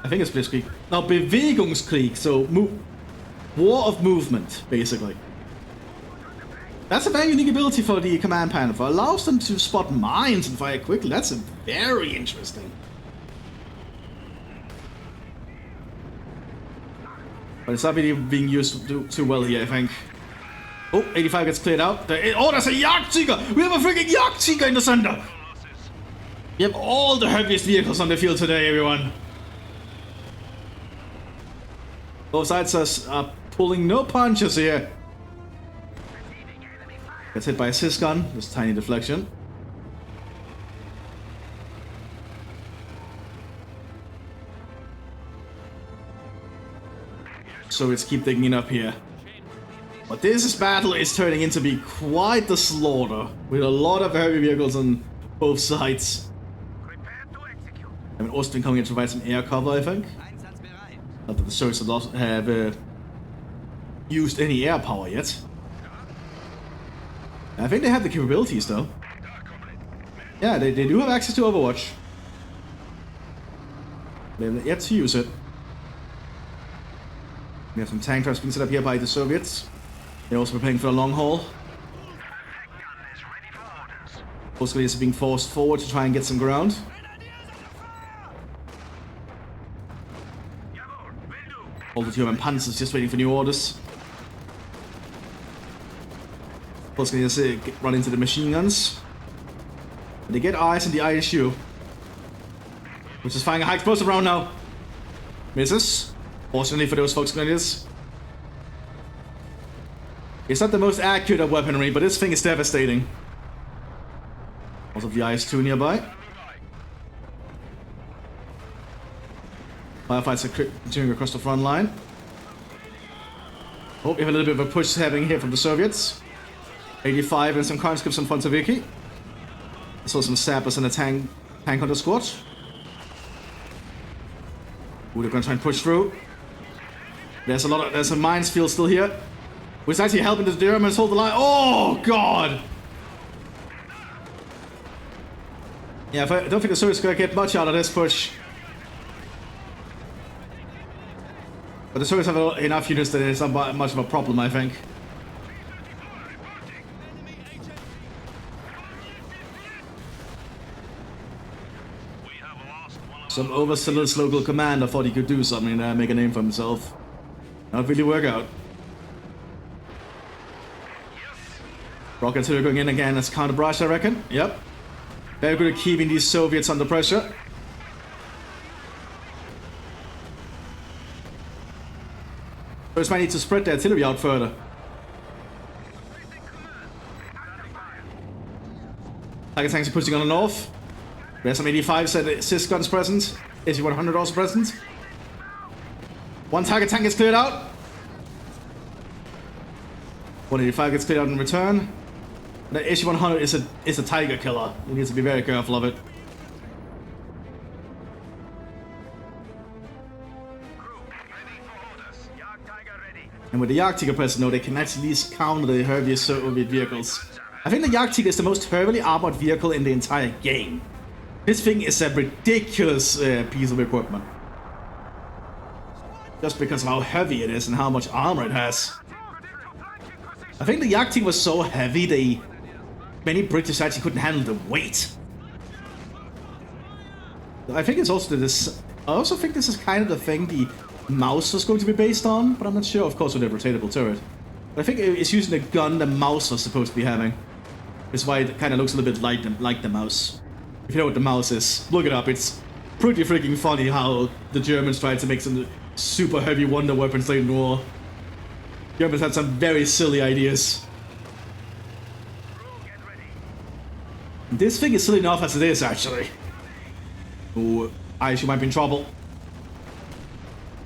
I think it's Blitzkrieg. Now, Bewegungskrieg, so war of movement, basically. That's a very unique ability for the Command Panther. Allows them to spot mines and fire quickly. That's very interesting. But it's not really being used too well here, I think. Oh, 85 gets cleared out. Oh, that's a Jagdtiger! We have a freaking Jagdtiger in the center! We have all the heaviest vehicles on the field today, everyone. Both sides are pulling no punches here. Gets hit by a sys gun, just tiny deflection. So let's keep digging it up here. But this battle is turning into be quite the slaughter, with a lot of heavy vehicles on both sides. I mean, Austin coming in to provide some air cover, I think. Not that the Soviets have used any air power yet. I think they have the capabilities, though. Yeah, they do have access to Overwatch. They have yet to use it. We have some tank traps being set up here by the Soviets. They're also preparing for a long haul. Australians are being forced forward to try and get some ground. All the German Panzers just waiting for new orders. Australians run into the machine guns. But they get eyes on the ISU, which is firing a high explosive round now. Misses. Fortunately for those folks grenadiers. It's not the most accurate of weaponry, but this thing is devastating. Also the IS-2 nearby. Firefights are continuing across the front line. Oh, we have a little bit of a push happening here from the Soviets. 85 and some conscripts on Fortification. I saw some sappers and a tank hunter squad. Ooh, they're gonna try and push through. There's a mines field still here. Which is actually helping the Germans hold the line. Oh god! Yeah, I don't think the Soviets are gonna get much out of this push. But the Soviets have enough units that it's not much of a problem, I think. Some overzealous local commander thought he could do something and make a name for himself. Not really work out. Rocket artillery going in again as counter barrage, I reckon. Yep. Very good at keeping these Soviets under pressure. First, might need to spread the artillery out further. Tiger tanks are pushing on the north. There's some 85s and assist guns present. SU-100 also present. One target tank gets cleared out. 185 gets cleared out in return. The SU-100 is a tiger killer. You need to be very careful of it. And with the Jagdtiger present, no, they can actually at least counter the heaviest Soviet vehicles. I think the Jagdtiger is the most heavily armored vehicle in the entire game. This thing is a ridiculous piece of equipment. Just because of how heavy it is and how much armor it has. I think the Jagdtiger was so heavy many British actually couldn't handle the weight. I think it's also this. I also think this is kind of the thing the mouse was going to be based on, but I'm not sure, of course, with a rotatable turret. But I think it's using the gun the mouse was supposed to be having. That's why it kind of looks a little bit like the mouse. If you know what the mouse is, look it up. It's pretty freaking funny how the Germans tried to make some super heavy wonder weapons late in the war. Germans had some very silly ideas. This thing is silly enough as it is, actually. Oh, I actually might be in trouble.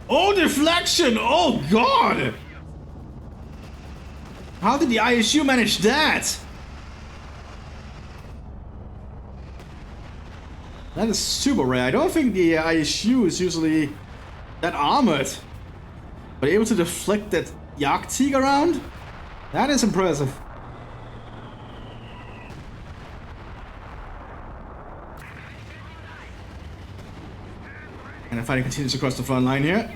Oh, deflection! Oh, God! How did the ISU manage that? That is super rare. I don't think the ISU is usually that armored. But able to deflect that Jagdtiger around? That is impressive. And the fighting continues across the front line here.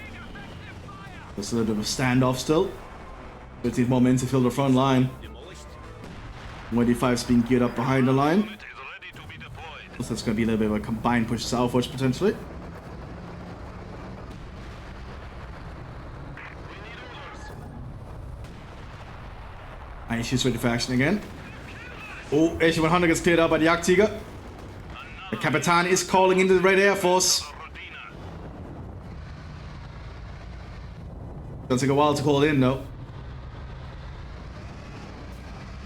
There's a little bit of a standoff still. 15 more men to fill the front line. 185's being geared up behind the line. So that's going to be a little bit of a combined push southwards potentially. ISU's ready for action again. Oh, SU-100 gets cleared out by the Jagdtiger. The Capitan is calling into the Red Air Force. Gonna take a while to call it in though.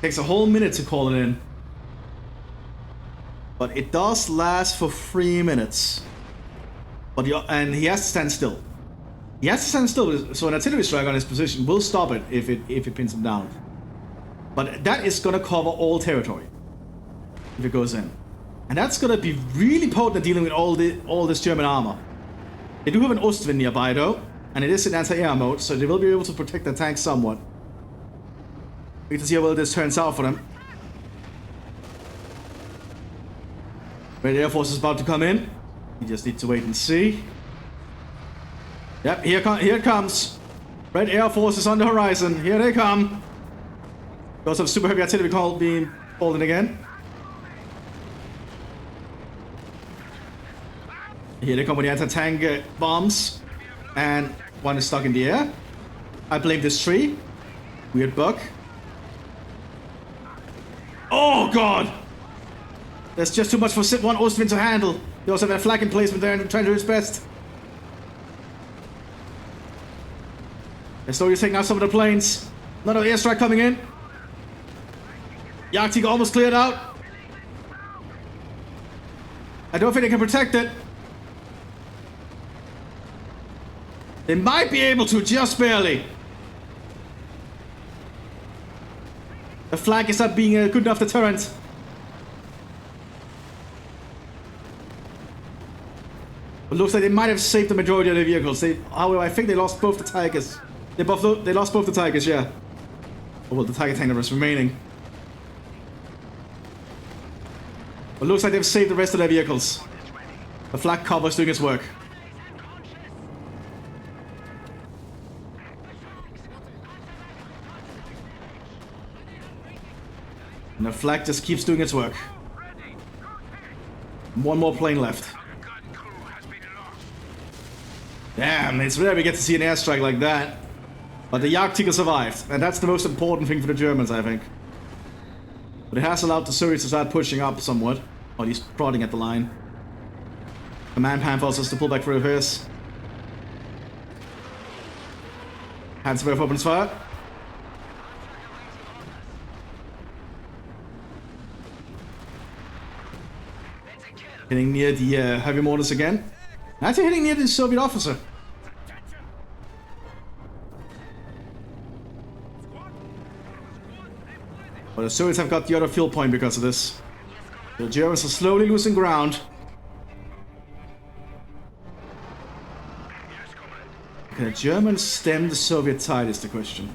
Takes a whole minute to call it in. But it does last for 3 minutes. And he has to stand still. He has to stand still, so an artillery strike on his position will stop it if it pins him down. But that is gonna cover all territory if it goes in. And that's gonna be really potent at dealing with all this German armor. They do have an Ostwind nearby though. And it is in anti-air mode, so they will be able to protect the tank somewhat. We need to see how well this turns out for them. Red Air Force is about to come in. You just need to wait and see. Yep, here it comes. Red Air Force is on the horizon. Here they come. We also have super heavy artillery being called in again. Here they come with the anti-tank bombs. And one is stuck in the air. I blame this tree. Weird bug. Oh, God! There's just too much for one Ostwind to handle. He also have a flag emplacement there and trying to do his best. They're slowly taking out some of the planes. Another airstrike coming in. Jagdtiger almost cleared out. I don't think they can protect it. They might be able to, just barely. The flag is not being good enough deterrent. It looks like they might have saved the majority of the vehicles. However, I think they lost both the Tigers. They lost both the Tigers, yeah. Oh, well, the Tiger tank is remaining. It looks like they've saved the rest of their vehicles. The flag cover is doing its work. And the flag just keeps doing its work. One more plane left. Damn, it's rare we get to see an airstrike like that. But the Jagdtiger survived, and that's the most important thing for the Germans, I think. But it has allowed the Soviets to start pushing up somewhat, or at least prodding at the line. Command Pan forces us to pull back for repairs. Handsworth opens fire. Hitting near the heavy mortars again. Actually hitting near the Soviet officer. But the Soviets have got the other field point because of this. The Germans are slowly losing ground. Can the Germans stem the Soviet tide is the question.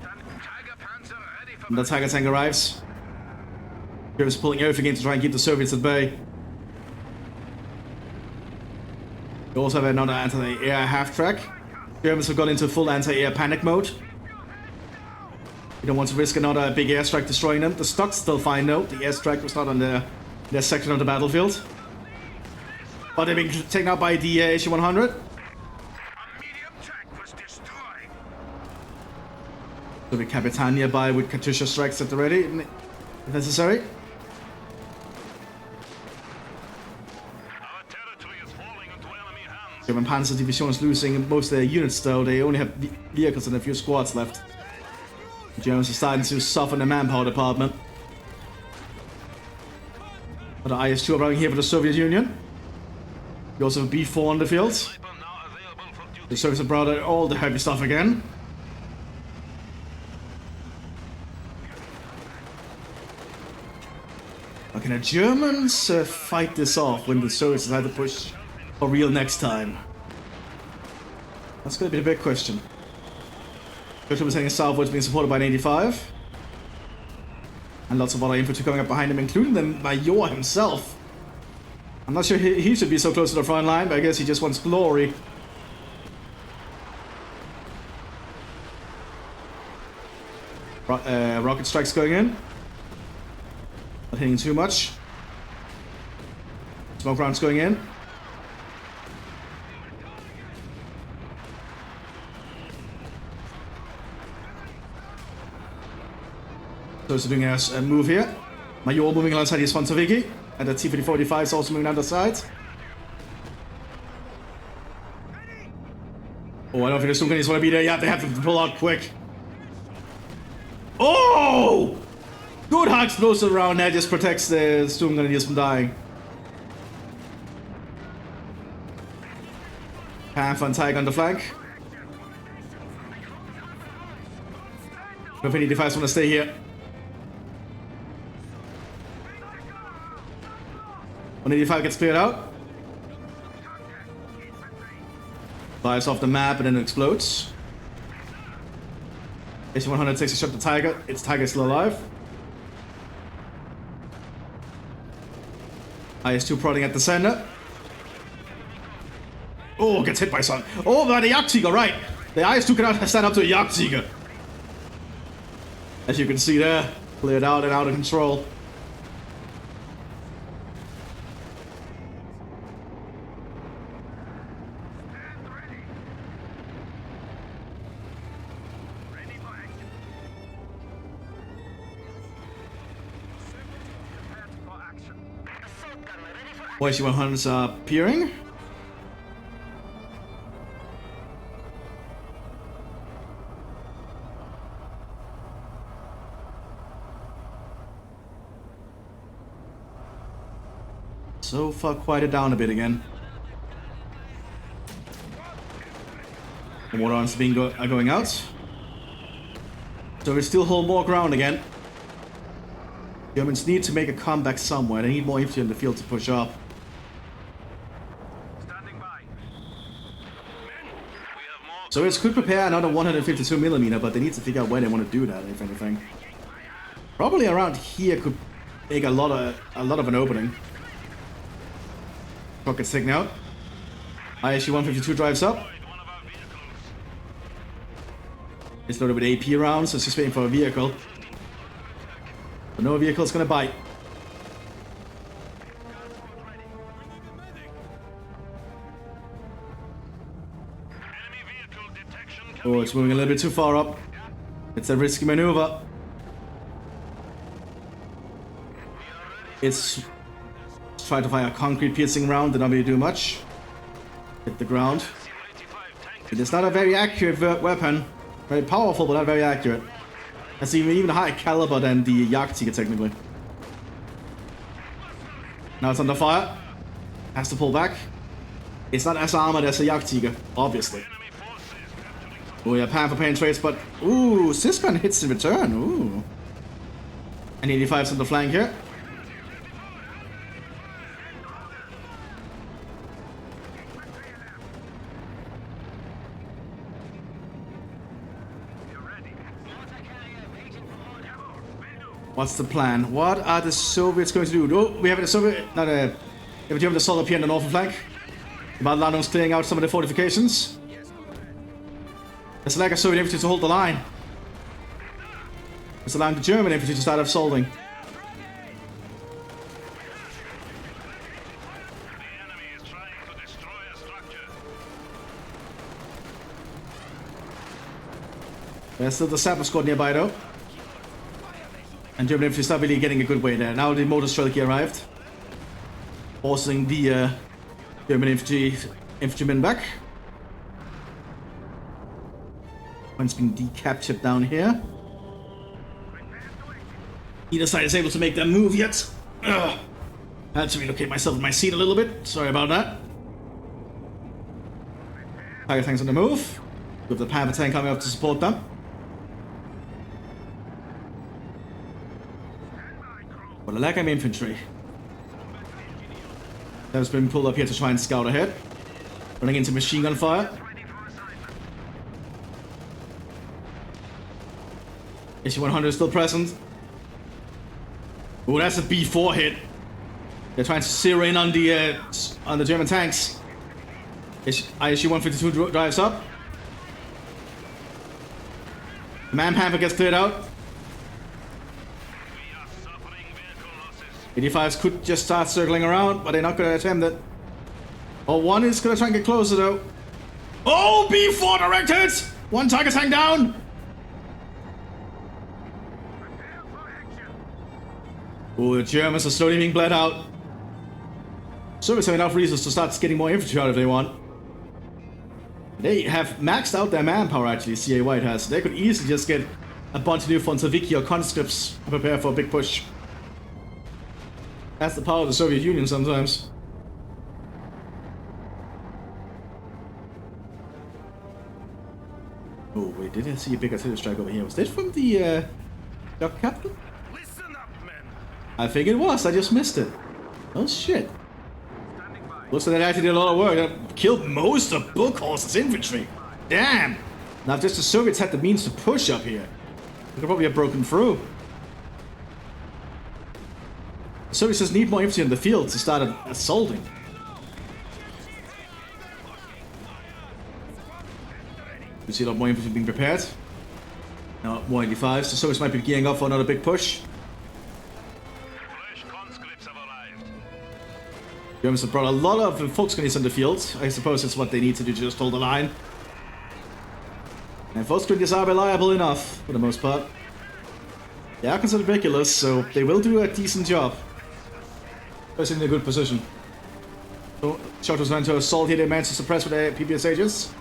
And the Tiger tank arrives. Germans pulling everything in to try and keep the Soviets at bay. We also have another anti-air half-track. Germans have gone into full anti-air panic mode. We don't want to risk another big airstrike destroying them. The stock's still fine though. The airstrike was not on their section of the battlefield. But they're being taken out by the HE-100. So the Capitan nearby with Katyusha strikes at the ready, if necessary. German Panzer Division is losing most of their units though. They only have vehicles and a few squads left. The Germans are starting to soften the manpower department. But the IS-2 arriving here for the Soviet Union. We also have B-4 on the field. The Soviets have brought out all the heavy stuff again. Can the Germans fight this off when the Soviets decide to push for real next time? That's going to be the big question. Churchill was heading southwards, being supported by an 85. And lots of other infantry coming up behind him, including the Major himself. I'm not sure he should be so close to the front line, but I guess he just wants glory. Rocket strikes going in. Not hitting too much. Smoke rounds going in. So it's doing a move here. Major moving alongside his Spontoviki. And the T-5045 is also moving down the side. Oh, I don't think the Stunganis want to be there yet. They have to pull out quick. Oh! Good high explosive around there just protects the Sturmgrenadiers from dying. Panther and Tiger on the flank. Both 85s want to stay here. 185 gets cleared out. Flies off the map and then explodes. HE-100 takes a shot at the Tiger. Its Tiger is still alive. IS-2 prodding at the center. Oh, gets hit by something. Oh, by the Jagdtiger, right. The IS-2 cannot stand up to a Jagdtiger. As you can see there, cleared out and out of control. HE-100s are appearing. So far, quieted down a bit again. The water arms are going out. So we still hold more ground again. Germans need to make a comeback somewhere. They need more infantry in the field to push up. So it could prepare another 152mm, but they need to figure out where they want to do that, if anything. Probably around here could make a lot of an opening. Rockets taken out. ISU-152 drives up. It's loaded with AP rounds, so it's just waiting for a vehicle. But no vehicle's gonna bite. Oh, it's moving a little bit too far up. It's a risky maneuver. It's try to fire a concrete piercing round, did not really do much. Hit the ground. It is not a very accurate weapon. Very powerful, but not very accurate. That's even higher caliber than the Jagdtiger, technically. Now it's under fire. Has to pull back. It's not as armored as a Jagdtiger, obviously. Oh yeah, Panther penetrates, but ooh, Siskan hits in return. Ooh. And 85's on the flank here. What's the plan? What are the Soviets going to do? Oh, we have the Soviet... Not a... We have the assault up here on the northern flank. Badlandung's clearing out some of the fortifications. There's like a Soviet infantry to hold the line. It's allowing the German infantry to start assaulting. There's still the sapper squad nearby though. And German infantry start really getting a good way there. Now the motor strike arrived. Forcing the German infantrymen back. One's been decaptured down here. Neither side is able to make that move yet. Ugh. I had to relocate myself in my seat a little bit. Sorry about that. Tiger tanks on the move. With the Panther tank coming up to support them. But I lack of infantry. That's been pulled up here to try and scout ahead. Running into machine gun fire. SU-100 is still present. Oh, that's a B4 hit. They're trying to zero in on the German tanks. ISU-152 drives up. Man Panther gets cleared out. 85s could just start circling around, but they're not going to attempt it. Oh, one is going to try and get closer though. Oh, B4 direct hits! One tiger tank down! Oh, the Germans are slowly being bled out. Soviets have enough reasons to start getting more infantry out if they want. They have maxed out their manpower actually, CA White has. They could easily just get a bunch of new Fonsaviki or conscripts to prepare for a big push. That's the power of the Soviet Union sometimes. Oh wait, did I see a big artillery strike over here? Was this from the Dock Captain? Listen up, men. I think it was, I just missed it. Oh shit. Looks like they actually did a lot of work. They killed most of Buchholz's infantry. Damn! Now if just the Soviets had the means to push up here, they could probably have broken through. The Soviets just need more infantry in the field to start assaulting. We see a lot more infantry being prepared. Now, more 85s. The Soviets might be gearing up for another big push. Germans have brought a lot of Volksgrenadiers in the field. I suppose it's what they need to do to just hold the line. And Volksgrenadiers are reliable enough, for the most part. They are considered ridiculous, so they will do a decent job. Especially in a good position. So, Shot was trying to assault here, they managed to suppress with their PPS agents.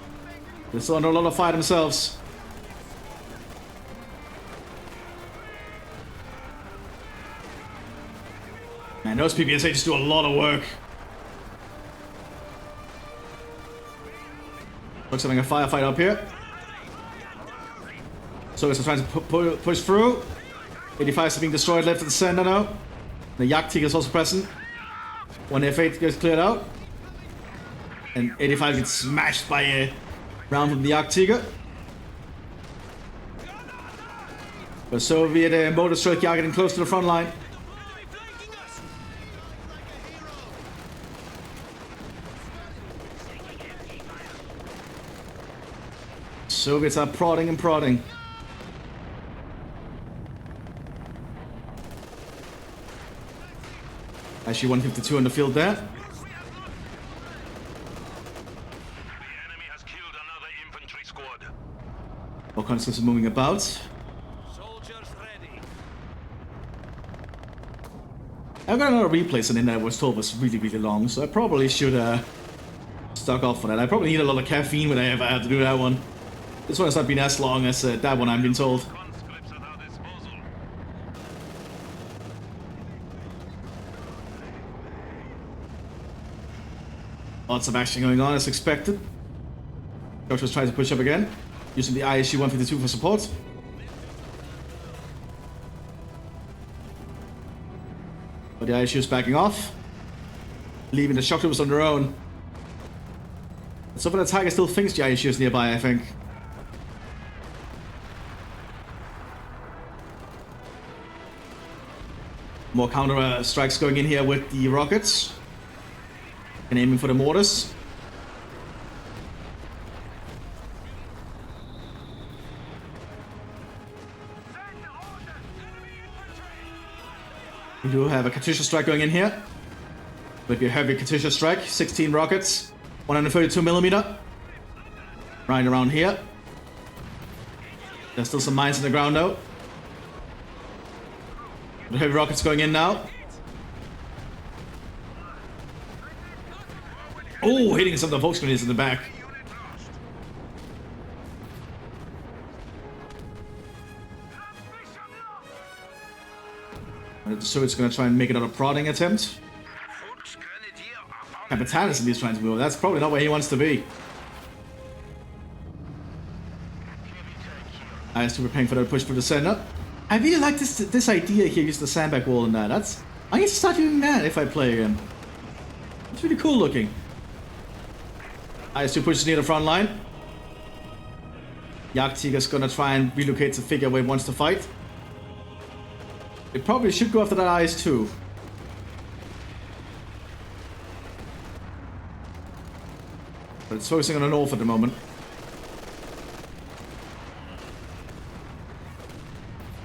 They're still under a lot of fire themselves. Man, those PPS agents do a lot of work. Looks like having a firefight up here. So it's trying to push through. 85 is being destroyed left and center now. The Jagdtiger is also present. One F8 gets cleared out. And 85 gets smashed by a round from the Jagdtiger. The Soviet motor strike are getting close to the front line. Soviets are prodding and prodding. Actually, 152 on the field there. The enemy has killed another infantry squad. All conscripts are moving about. Soldiers ready. I've got another replacement in that I was told was really, really long, so I probably should stock off for that. I probably need a lot of caffeine when I ever have to do that one. This one has not been as long as that one, I've been told. Conscripts at our disposal. Lots of action going on as expected. Coach was trying to push up again, using the ISU 152 for support. But the ISU is backing off, leaving the shock troopers on their own. So far the Tiger still thinks the ISU is nearby, I think. More counter strikes going in here with the rockets. And aiming for the mortars. We do have a Katyusha strike going in here. Maybe a heavy Katyusha strike. 16 rockets. 132mm. Right around here. There's still some mines in the ground though. The heavy rockets going in now. Oh, hitting some of the Volksgrenadiers in the back. So it's going to try and make another prodding attempt. Capitalis in these trying to move. That's probably not where he wants to be. I was preparing for that push through the center. I really like this idea here, using the sandbag wall and that. I need to start doing that if I play again. It's really cool looking. IS-2 pushes near the front line. Jagdtiger's gonna try and relocate to figure where he wants to fight. It probably should go after that IS-2. But it's focusing on the north at the moment.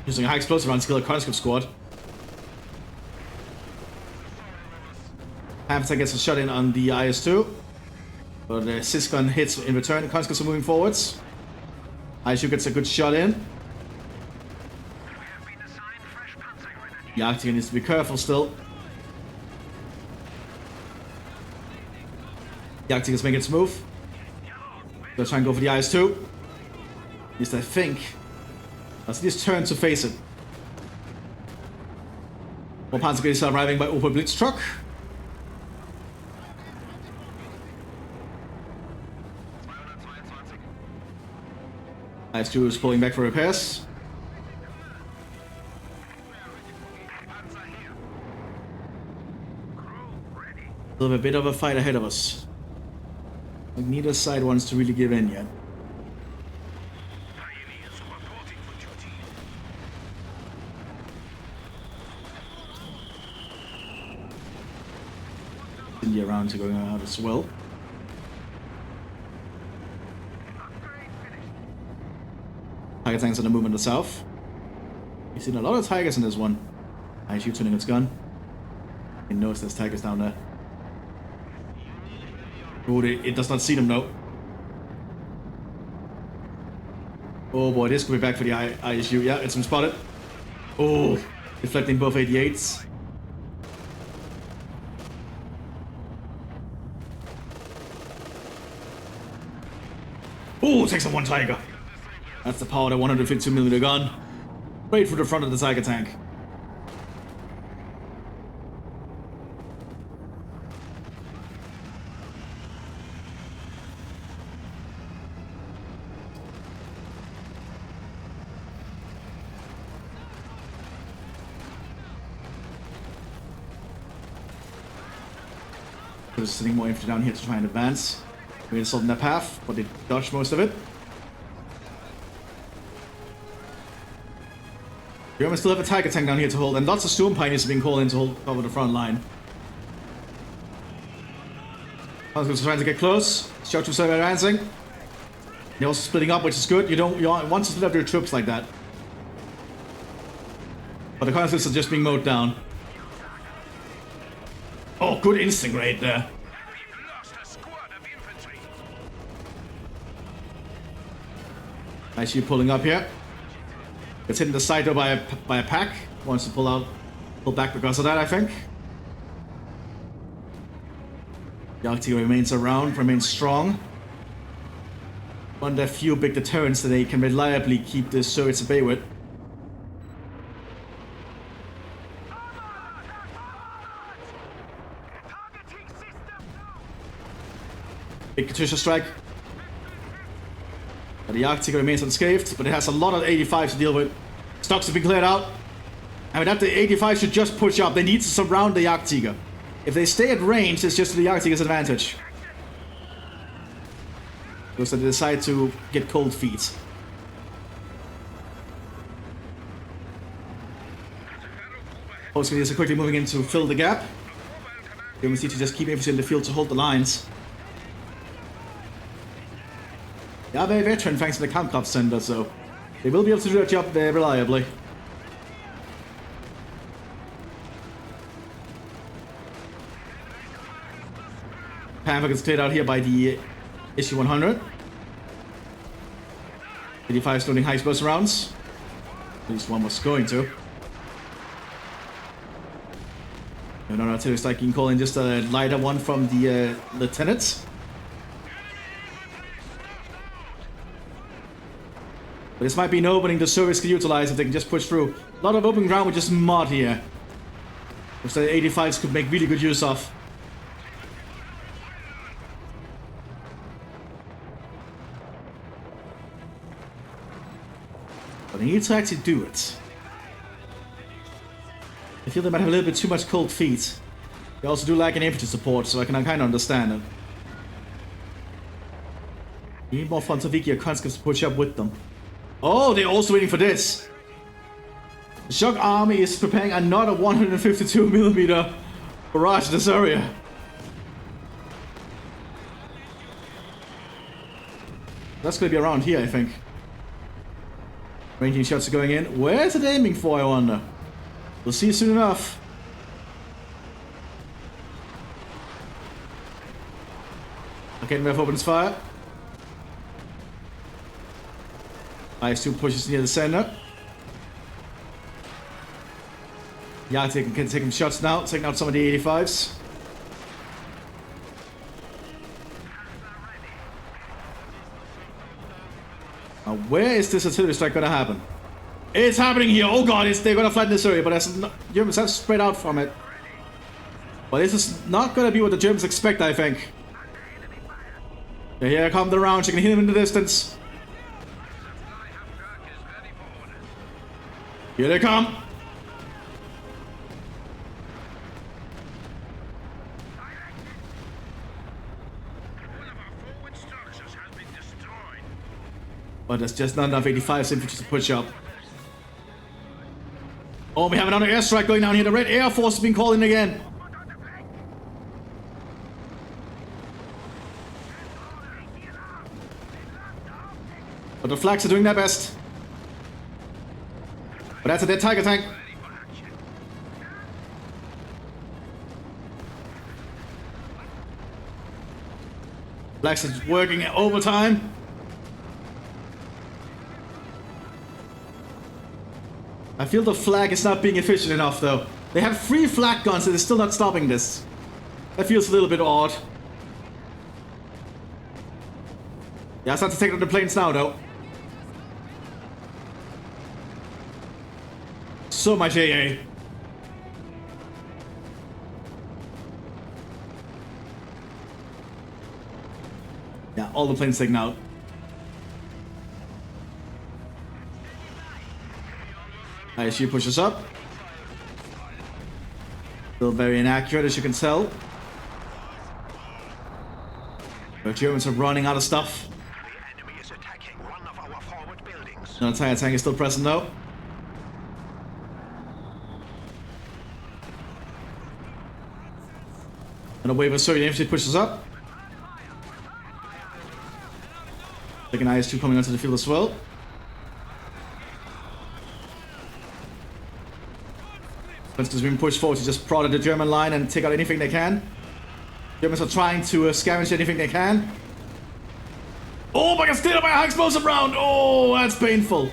Using a high explosive round skill at conscript squad. Hamster gets a shot in on the IS-2. But the Sysgun hits in return. The conscripts are moving forwards. IS-2 gets a good shot in. The Arctic needs to be careful still. The Arctic is making its move. They'll try and go for the IS-2. At least I think. Let's just turn to face it. More Panzergrenadiers are arriving by Opel Blitz truck. IS-2 is pulling back for repairs. Still have a bit of a fight ahead of us. Like neither side wants to really give in yet. India rounds are going out as well. Tiger tanks on the move in the south. We've seen a lot of tigers in this one. ISU tuning its gun. It knows there's tigers down there. Oh, it does not see them though. Oh boy, this could be back for the ISU. Yeah, it's been spotted. Oh, deflecting both 88s. Oh, takes on one tiger. That's the power of the 152mm gun. Right through the front of the tiger tank. There's sitting more infantry down here to try and advance. We're assault in their path, but they dodged most of it. Germans still have a tiger tank down here to hold, and lots of storm pioneers are being called in to hold over the front line. Conscripts are trying to get close. Shock troops are advancing. They're also splitting up, which is good. You want to split up your troops like that. But the conscripts are just being mowed down. Oh, good instinct right there. ISU pulling up here. Gets hit in the side though by a pack. Wants to pull back because of that, I think. The Arctic remains around, remains strong. One of the few big deterrents that they can reliably keep the Soviets at bay with. Big Katyusha strike. But the Arctic remains unscathed, but it has a lot of 85s to deal with. Stocks have been cleared out. I mean, that the 85 should just push up. They need to surround the Arctic. If they stay at range, it's just to the Arctic's advantage. Because they decide to get cold feet. Postgres are quickly moving in to fill the gap. Humans need to just keep everything in the field to hold the lines. They are very veteran thanks to the Kampfkraft Center, so they will be able to do their job there reliably. Panther gets cleared out here by the issue 100. 85 loading high explosive rounds. At least one was going to. And on artillery strike, you can call in just a lighter one from the lieutenants. But this might be an opening the Soviets can utilize if they can just push through. A lot of open ground with just mud here, which the 85s could make really good use of. But they need to actually do it. I feel they might have a little bit too much cold feet. They also do lack an infantry support, so I can kind of understand it. You need more Fortification or conscripts to push up with them. Oh, they're also waiting for this. The Shock Army is preparing another 152mm barrage in this area. That's going to be around here, I think. Ranging shots are going in. Where's it aiming for, I wonder? We'll see soon enough. Okay, Meth opens fire. IS-2 pushes near the center. Yeah, can take him shots now, taking out some of the 85s. Now, where is this artillery strike going to happen? It's happening here. Oh god, they're going to flatten this area, but Germans have spread out from it. But this is not going to be what the Germans expect, I think. Here come the rounds. You can hear them in the distance. Here they come. But there's just not enough 85s infantry to push up. Oh, we have another airstrike going down here. The Red Air Force has been called in again. But the flags are doing their best. But that's a dead Tiger tank. Flags is working overtime. I feel the flag is not being efficient enough, though. They have 3 flak guns and they're still not stopping this. That feels a little bit odd. Yeah, it's not to take on the planes now, though. So much AA. Yeah, all the planes taken out. ISU pushes up. Still very inaccurate, as you can tell. The Germans are running out of stuff. The enemy is attacking one of our forward buildings. No, Tiger tank is still present, though. And a wave of Soviet infantry pushes up. Like an IS-2 coming onto the field as well. Has been pushed forward to just prod at the German line and take out anything they can. Germans are trying to scavenge anything they can. Oh, but I got steered by a high explosive round. Oh, that's painful.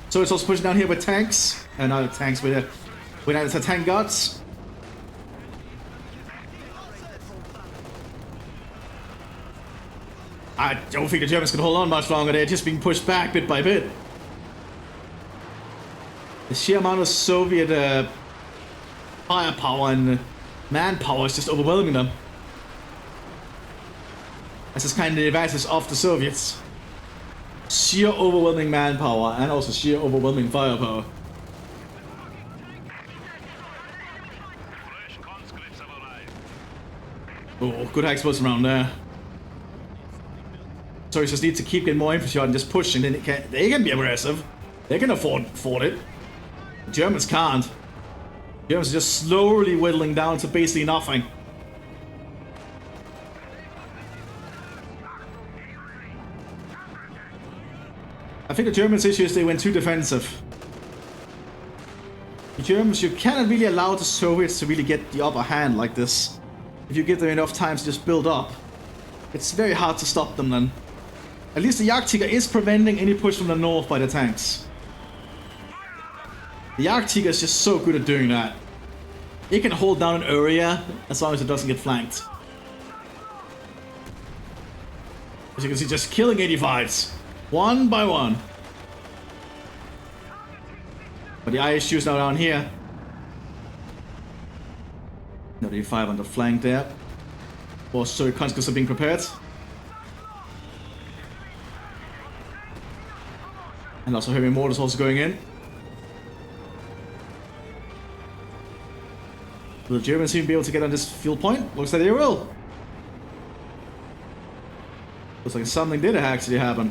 So it's also pushing down here with tanks. Not tanks, with tank guards. I don't think the Germans can hold on much longer. They're just being pushed back bit by bit. The sheer amount of Soviet firepower and manpower is just overwhelming them. That's just kind of the advantage of the Soviets. Sheer overwhelming manpower and also sheer overwhelming firepower. Fresh conscripts have arrived. Oh, good high explosive around there. So just need to keep getting more infantry out and just push, and then they can be aggressive. They can afford it. The Germans can't. The Germans are just slowly whittling down to basically nothing. I think the Germans' issue is they went too defensive. The Germans, you cannot really allow the Soviets to really get the upper hand like this. If you give them enough time to just build up, it's very hard to stop them then. At least the Jagdtiger is preventing any push from the north by the tanks. The Jagdtiger is just so good at doing that. It can hold down an area as long as it doesn't get flanked. As you can see, just killing 85s. One by one. But the ISU's now down here. Another 85 on the flank there. More Soviet conscripts are being prepared. And also heavy mortars also going in. Will the Germans even be able to get on this field point? Looks like they will. Looks like something did actually happen.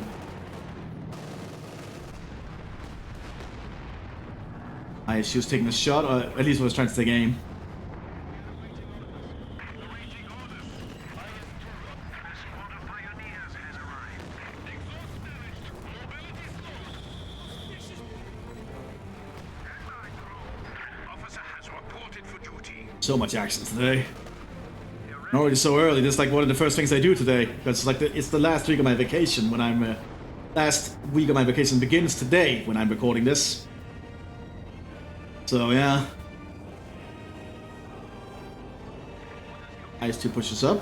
She was taking a shot, or at least was trying to take aim. So much action today. Not already so early. This is like one of the first things I do today, because it's like it's the last week of my vacation when I'm. Last week of my vacation begins today when I'm recording this. So yeah. IS-2 pushes up.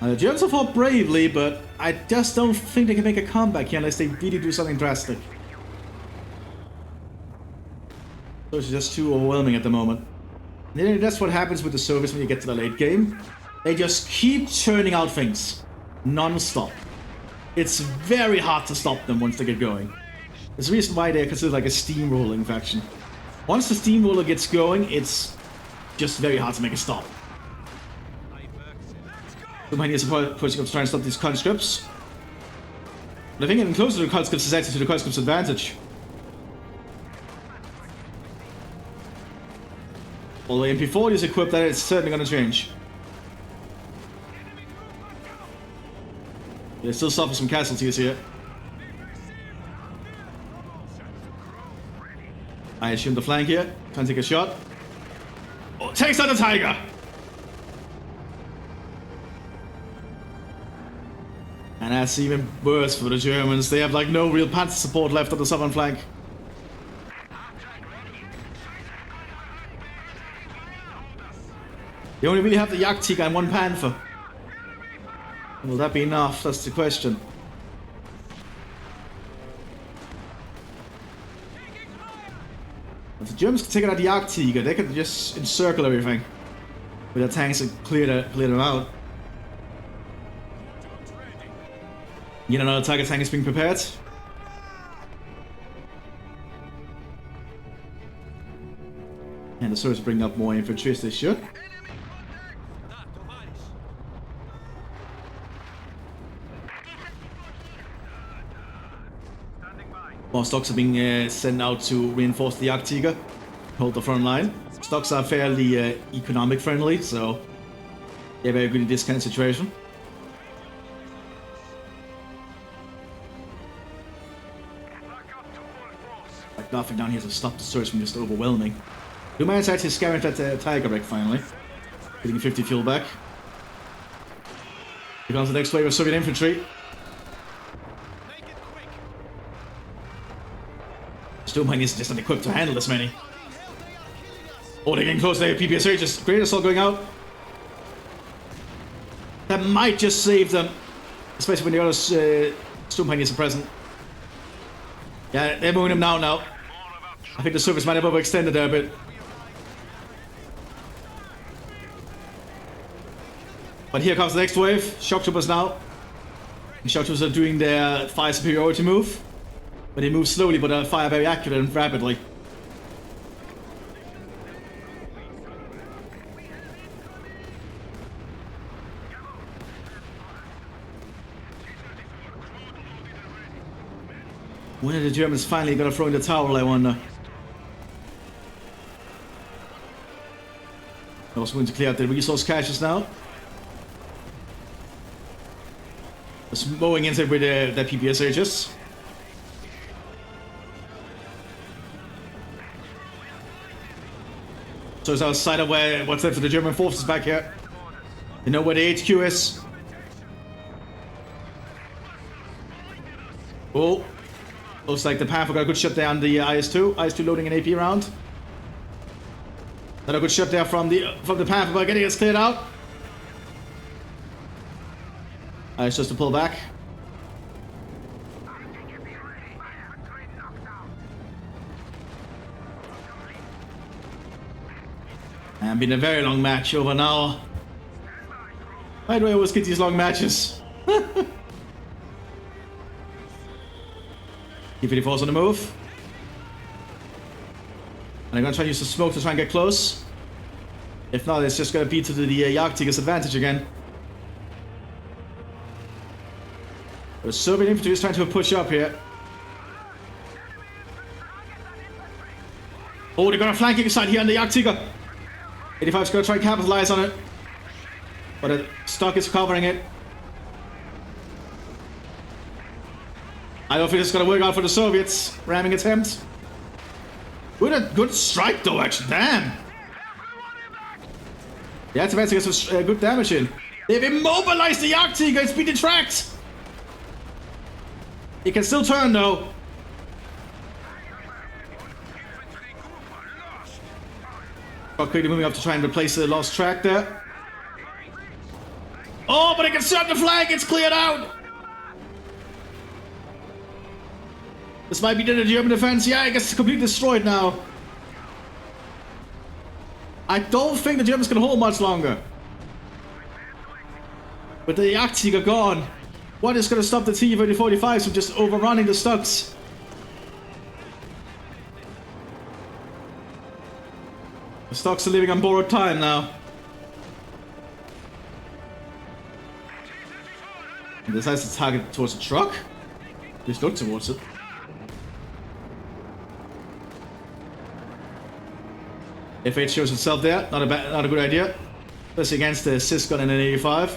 The Germans have fought bravely, but I just don't think they can make a comeback here unless they really do something drastic. So it's just too overwhelming at the moment. And that's what happens with the Soviets when you get to the late game. They just keep churning out things. Non-stop. It's very hard to stop them once they get going. There's a reason why they're considered like a steamrolling faction. Once the steamroller gets going, it's just very hard to make it stop. The Mthis are pushing up to try and stop these conscripts. But I think getting closer to the conscripts is actually to the conscripts' advantage. Although MP40 is equipped, that it's certainly going to change. They still suffer some casualties here. I assume the flank here. Trying to take a shot. Oh, takes out the Tiger! And that's even worse for the Germans. They have like no real panzer support left on the southern flank. They only really have the Jagdtiger and one Panther. Will that be enough? That's the question. If the Germans can take out the Jagdtiger, they could just encircle everything with their tanks and clear them out. Yet another Tiger tank is being prepared. And the Soviets bring up more infantry as they should. More stocks are being sent out to reinforce the Jagdtiger, hold the front line. Stocks are fairly economic friendly, so they're very good in this kind of situation. Like nothing down here to stop the Soviets from just overwhelming. Do manage to actually scavenge that Tiger wreck finally, getting 50 fuel back. Here comes the next wave of Soviet infantry. Still, mine is just not equipped to handle this many. Oh, they're getting close to the PPSH. Just great assault going out. That might just save them. Especially when the other storm pioneers are present. Yeah, they're moving them now. I think the service might have overextended there a bit. But here comes the next wave. Shock troopers now. And shock troopers are doing their fire superiority move. But they move slowly, but they fire very accurate and rapidly. When are the Germans finally gonna throw in the towel, I wonder? I was going to clear out the resource caches now. Just mowing into with the PPSHs. So it's outside of where what's left of the German forces back here. You know where the HQ is. Oh. Looks like the Panther got a good shot there on the IS-2. IS-2 loading an AP round. Not a good shot there from the Panther, but getting it cleared out. It's just to pull back. And been a very long match, over an hour. Why do I always get these long matches? T-54's on the move. And I'm gonna try to use the smoke to try and get close. If not, it's just gonna be to the Jagdtiger's advantage again. The Soviet infantry is trying to push up here. Oh, they're gonna flanking side here on the Jagdtiger. 85's gonna try and capitalize on it. But the stock is covering it. I don't think it's gonna work out for the Soviets. Ramming attempt. Good strike though, actually. Damn. The advance gets some good damage in. They've immobilized the Jagdtiger. It's been detracked. It can still turn though. Quickly moving up to try and replace the lost track there. Oh, but it can start the flank. It's cleared out. This might be the German defense. Yeah, I guess it's completely destroyed now. I don't think the Germans can hold much longer. With the Jagdtiger gone, what is going to stop the T-3045s from just overrunning the Stugs? The Stugs are living on borrowed time now. And decides to target towards the truck. Just look towards it. F8 shows itself there. Not a good idea. This against the Sys gun in an 85.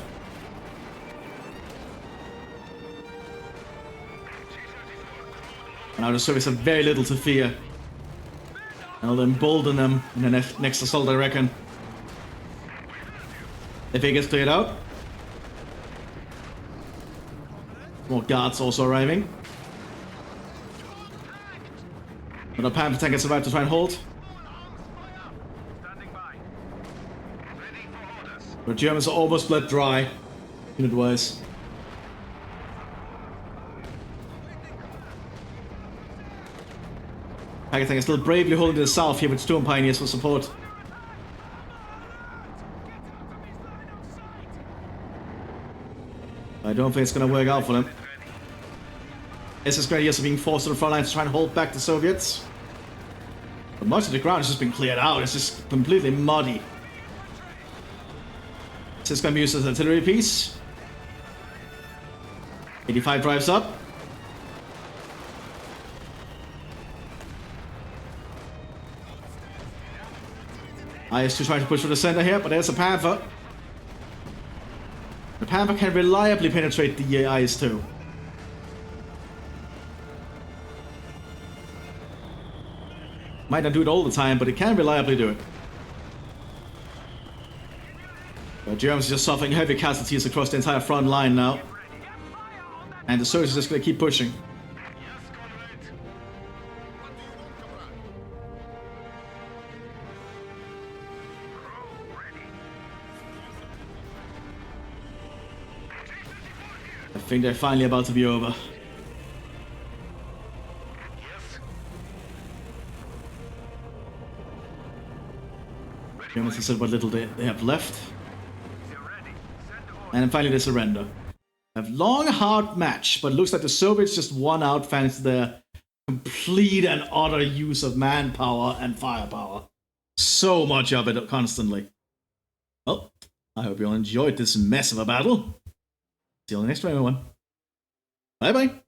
And now the Soviets have very little to fear. And I'll embolden them in the next assault, I reckon. F8 gets cleared out. More guards also arriving. But the Panther tank is about to try and hold. The Germans are almost bled dry, unit-wise. Pakistan is still bravely holding the south here with Storm Pioneers for support. I don't think it's going to work out for them. SS Grenadiers are being forced to the front line to try and hold back the Soviets. But much of the ground has just been cleared out. It's just completely muddy. This is going to be used as an artillery piece. 85 drives up. IS-2 trying to push for the center here, but there's a Panther. The Panther can reliably penetrate the IS-2. Might not do it all the time, but it can reliably do it. The Germans are just suffering heavy casualties across the entire front line now. And the Soviets are just going to keep pushing. think they're finally about to be over. Yes. Germans have said what little they have left. They're ready. Send the order. And then finally they surrender. A long, hard match, but looks like the Soviets just won out thanks to their complete and utter use of manpower and firepower. So much of it constantly. Well, I hope you all enjoyed this mess of a battle. See you on the next one, everyone. Bye-bye.